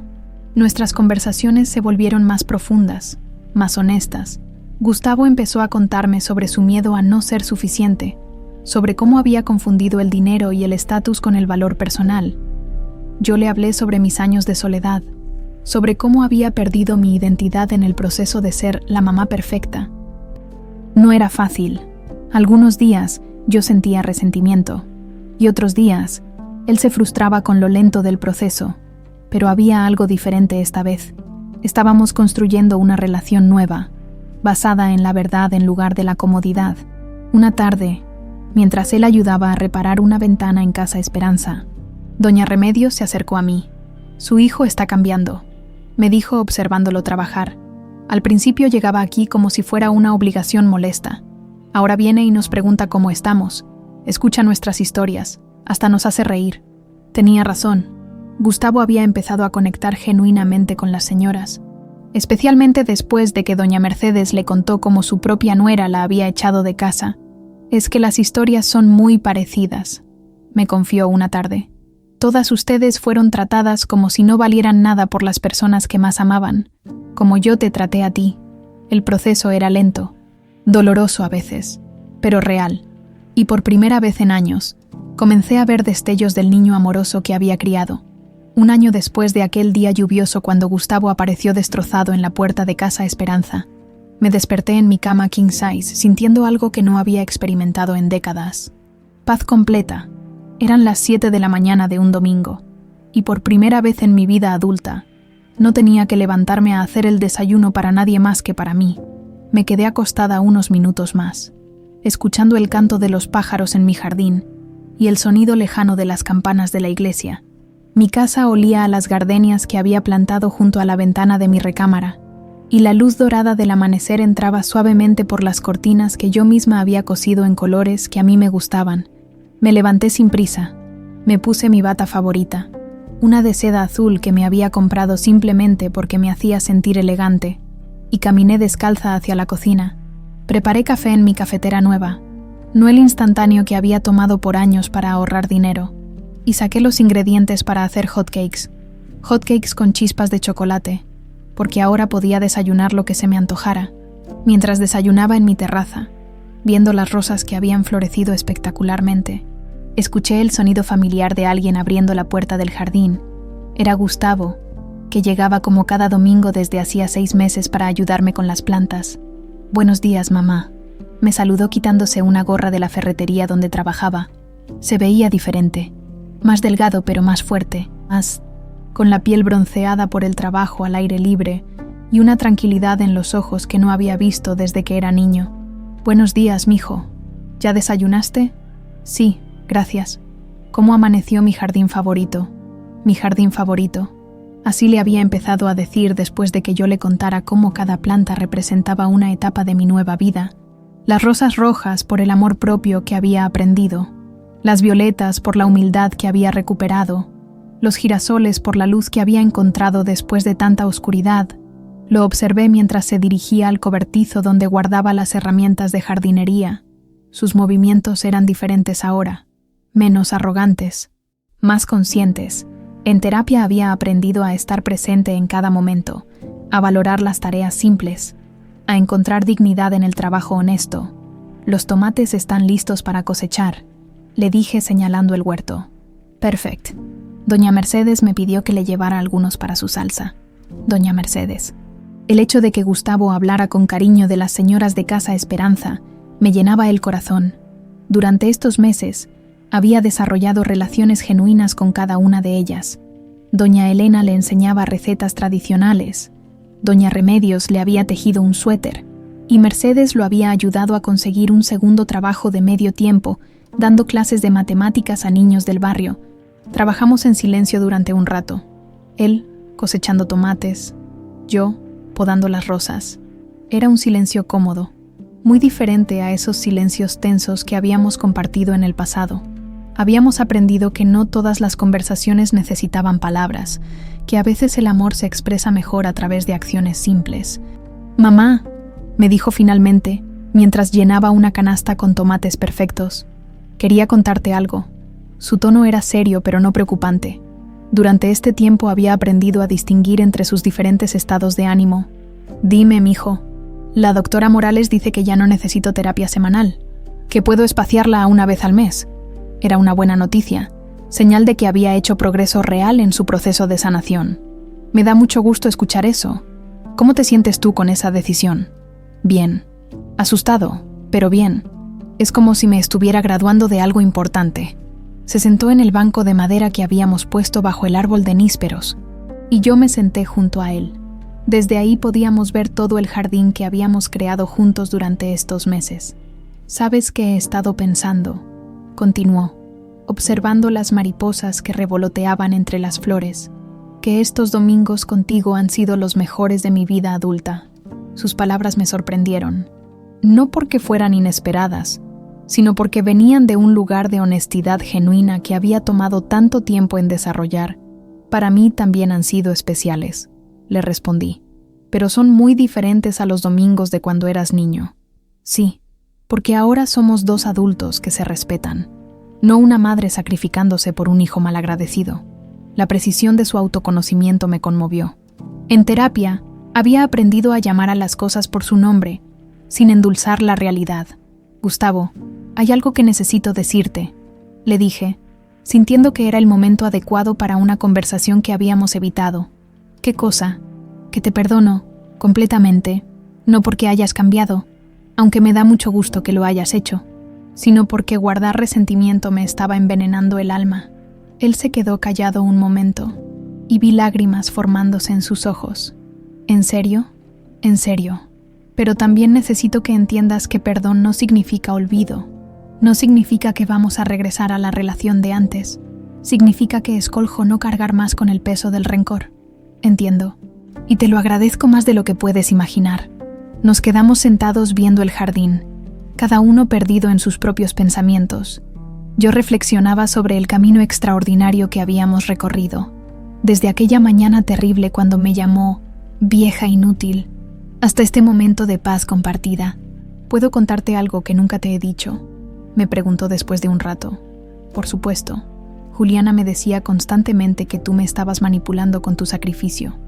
nuestras conversaciones se volvieron más profundas, más honestas. Gustavo empezó a contarme sobre su miedo a no ser suficiente, sobre cómo había confundido el dinero y el estatus con el valor personal. Yo le hablé sobre mis años de soledad, sobre cómo había perdido mi identidad en el proceso de ser la mamá perfecta. No era fácil. Algunos días yo sentía resentimiento, y otros días él se frustraba con lo lento del proceso, pero había algo diferente esta vez. Estábamos construyendo una relación nueva, basada en la verdad en lugar de la comodidad. Una tarde, mientras él ayudaba a reparar una ventana en Casa Esperanza, doña Remedios se acercó a mí. «Su hijo está cambiando», me dijo observándolo trabajar. «Al principio llegaba aquí como si fuera una obligación molesta. Ahora viene y nos pregunta cómo estamos, escucha nuestras historias, hasta nos hace reír». Tenía razón. Gustavo había empezado a conectar genuinamente con las señoras. especialmente después de que doña Mercedes le contó cómo su propia nuera la había echado de casa, es que las historias son muy parecidas, me confió una tarde. Todas ustedes fueron tratadas como si no valieran nada por las personas que más amaban, como yo te traté a ti. El proceso era lento, doloroso a veces, pero real, y por primera vez en años, comencé a ver destellos del niño amoroso que había criado. Un año después de aquel día lluvioso cuando Gustavo apareció destrozado en la puerta de Casa Esperanza, me desperté en mi cama king size sintiendo algo que no había experimentado en décadas. Paz completa. Eran las 7 de la mañana de un domingo, y por primera vez en mi vida adulta, no tenía que levantarme a hacer el desayuno para nadie más que para mí. Me quedé acostada unos minutos más, escuchando el canto de los pájaros en mi jardín y el sonido lejano de las campanas de la iglesia. Mi casa olía a las gardenias que había plantado junto a la ventana de mi recámara, y la luz dorada del amanecer entraba suavemente por las cortinas que yo misma había cosido en colores que a mí me gustaban. Me levanté sin prisa, me puse mi bata favorita, una de seda azul que me había comprado simplemente porque me hacía sentir elegante, y caminé descalza hacia la cocina. Preparé café en mi cafetera nueva, no el instantáneo que había tomado por años para ahorrar dinero, y saqué los ingredientes para hacer hotcakes con chispas de chocolate, porque ahora podía desayunar lo que se me antojara, mientras desayunaba en mi terraza, viendo las rosas que habían florecido espectacularmente. Escuché el sonido familiar de alguien abriendo la puerta del jardín. Era Gustavo, que llegaba como cada domingo desde hacía 6 meses para ayudarme con las plantas. «Buenos días, mamá», me saludó quitándose una gorra de la ferretería donde trabajaba. Se veía diferente, más delgado pero más fuerte, con la piel bronceada por el trabajo al aire libre y una tranquilidad en los ojos que no había visto desde que era niño. «Buenos días, mijo. ¿Ya desayunaste?» «Sí, gracias». «¿Cómo amaneció mi jardín favorito?» «Mi jardín favorito». Así le había empezado a decir después de que yo le contara cómo cada planta representaba una etapa de mi nueva vida. Las rosas rojas por el amor propio que había aprendido, las violetas por la humildad que había recuperado, los girasoles por la luz que había encontrado después de tanta oscuridad. Lo observé mientras se dirigía al cobertizo donde guardaba las herramientas de jardinería. Sus movimientos eran diferentes ahora, menos arrogantes, más conscientes. En terapia había aprendido a estar presente en cada momento, a valorar las tareas simples, a encontrar dignidad en el trabajo honesto. «Los tomates están listos para cosechar», le dije señalando el huerto. «Perfect. Doña Mercedes me pidió que le llevara algunos para su salsa». Doña Mercedes. El hecho de que Gustavo hablara con cariño de las señoras de Casa Esperanza me llenaba el corazón. Durante estos meses, había desarrollado relaciones genuinas con cada una de ellas. Doña Elena le enseñaba recetas tradicionales, Doña Remedios le había tejido un suéter, y Mercedes lo había ayudado a conseguir un segundo trabajo de medio tiempo, dando clases de matemáticas a niños del barrio. Trabajamos en silencio durante un rato. Él, cosechando tomates, yo, podando las rosas. Era un silencio cómodo, muy diferente a esos silencios tensos que habíamos compartido en el pasado. Habíamos aprendido que no todas las conversaciones necesitaban palabras, que a veces el amor se expresa mejor a través de acciones simples. «Mamá», me dijo finalmente, mientras llenaba una canasta con tomates perfectos. «Quería contarte algo». Su tono era serio pero no preocupante. Durante este tiempo había aprendido a distinguir entre sus diferentes estados de ánimo. «Dime, mijo. La doctora Morales dice que ya no necesito terapia semanal, que puedo espaciarla a una vez al mes». Era una buena noticia, señal de que había hecho progreso real en su proceso de sanación. «Me da mucho gusto escuchar eso. ¿Cómo te sientes tú con esa decisión?» «Bien. Asustado, pero bien. Es como si me estuviera graduando de algo importante». Se sentó en el banco de madera que habíamos puesto bajo el árbol de nísperos, y yo me senté junto a él. Desde ahí podíamos ver todo el jardín que habíamos creado juntos durante estos meses. «¿Sabes qué he estado pensando?», continuó, observando las mariposas que revoloteaban entre las flores, «que estos domingos contigo han sido los mejores de mi vida adulta». Sus palabras me sorprendieron, no porque fueran inesperadas, sino porque venían de un lugar de honestidad genuina que había tomado tanto tiempo en desarrollar. «Para mí también han sido especiales», le respondí. pero son muy diferentes a los domingos de cuando eras niño. Sí, porque ahora somos dos adultos que se respetan, no una madre sacrificándose por un hijo malagradecido. La precisión de su autoconocimiento me conmovió. En terapia, había aprendido a llamar a las cosas por su nombre, sin endulzar la realidad. Gustavo, hay algo que necesito decirte, le dije, sintiendo que era el momento adecuado para una conversación que habíamos evitado. ¿Qué cosa? Que te perdono, completamente, no porque hayas cambiado, aunque me da mucho gusto que lo hayas hecho, sino porque guardar resentimiento me estaba envenenando el alma. Él se quedó callado un momento, y vi lágrimas formándose en sus ojos. ¿En serio? En serio. Pero también necesito que entiendas que perdón no significa olvido. No significa que vamos a regresar a la relación de antes. Significa que escojo no cargar más con el peso del rencor. Entiendo. Y te lo agradezco más de lo que puedes imaginar. Nos quedamos sentados viendo el jardín, cada uno perdido en sus propios pensamientos. Yo reflexionaba sobre el camino extraordinario que habíamos recorrido, desde aquella mañana terrible cuando me llamó vieja inútil, hasta este momento de paz compartida. ¿Puedo contarte algo que nunca te he dicho?, me preguntó después de un rato. Por supuesto. Juliana me decía constantemente que tú me estabas manipulando con tu sacrificio,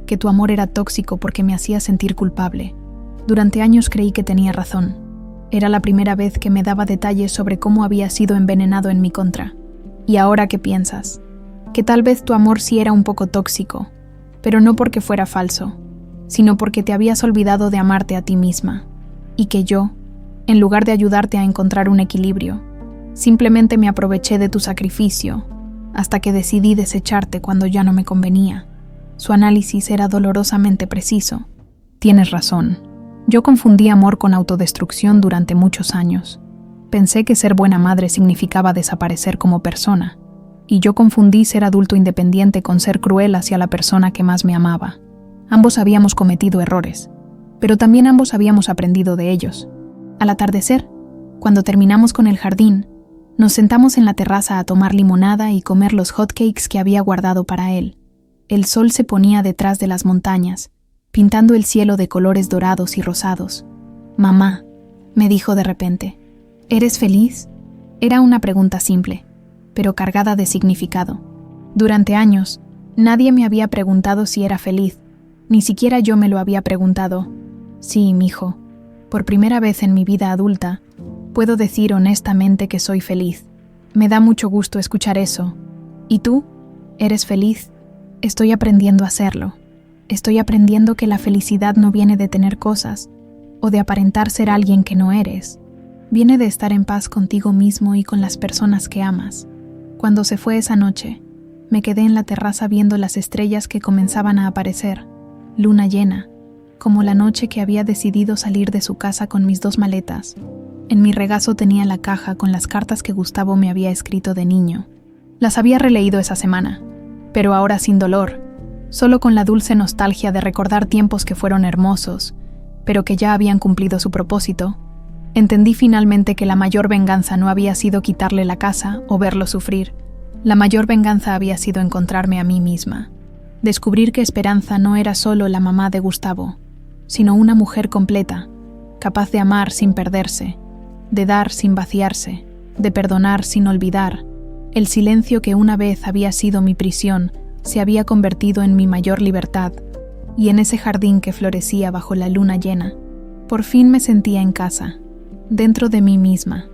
que tu amor era tóxico porque me hacía sentir culpable. Durante años creí que tenía razón. Era la primera vez que me daba detalles sobre cómo había sido envenenado en mi contra. ¿Y ahora qué piensas? Que tal vez tu amor sí era un poco tóxico, pero no porque fuera falso, sino porque te habías olvidado de amarte a ti misma. Y que yo, en lugar de ayudarte a encontrar un equilibrio, simplemente me aproveché de tu sacrificio, hasta que decidí desecharte cuando ya no me convenía. Su análisis era dolorosamente preciso. Tienes razón. Yo confundí amor con autodestrucción durante muchos años. Pensé que ser buena madre significaba desaparecer como persona, y yo confundí ser adulto independiente con ser cruel hacia la persona que más me amaba. Ambos habíamos cometido errores, pero también ambos habíamos aprendido de ellos. Al atardecer, cuando terminamos con el jardín, nos sentamos en la terraza a tomar limonada y comer los hotcakes que había guardado para él. El sol se ponía detrás de las montañas, pintando el cielo de colores dorados y rosados. «Mamá», me dijo de repente, «¿eres feliz?». Era una pregunta simple, pero cargada de significado. Durante años, nadie me había preguntado si era feliz, ni siquiera yo me lo había preguntado. Sí, mijo, por primera vez en mi vida adulta, puedo decir honestamente que soy feliz. Me da mucho gusto escuchar eso. ¿Y tú? ¿Eres feliz? Estoy aprendiendo a hacerlo. Estoy aprendiendo que la felicidad no viene de tener cosas o de aparentar ser alguien que no eres. Viene de estar en paz contigo mismo y con las personas que amas. Cuando se fue esa noche, me quedé en la terraza viendo las estrellas que comenzaban a aparecer, luna llena, como la noche que había decidido salir de su casa con mis 2 maletas. En mi regazo tenía la caja con las cartas que Gustavo me había escrito de niño. Las había releído esa semana, pero ahora sin dolor, solo con la dulce nostalgia de recordar tiempos que fueron hermosos, pero que ya habían cumplido su propósito. Entendí finalmente que la mayor venganza no había sido quitarle la casa o verlo sufrir. La mayor venganza había sido encontrarme a mí misma. Descubrir que Esperanza no era solo la mamá de Gustavo, sino una mujer completa, capaz de amar sin perderse, de dar sin vaciarse, de perdonar sin olvidar. El silencio que una vez había sido mi prisión se había convertido en mi mayor libertad, y en ese jardín que florecía bajo la luna llena, por fin me sentía en casa, dentro de mí misma.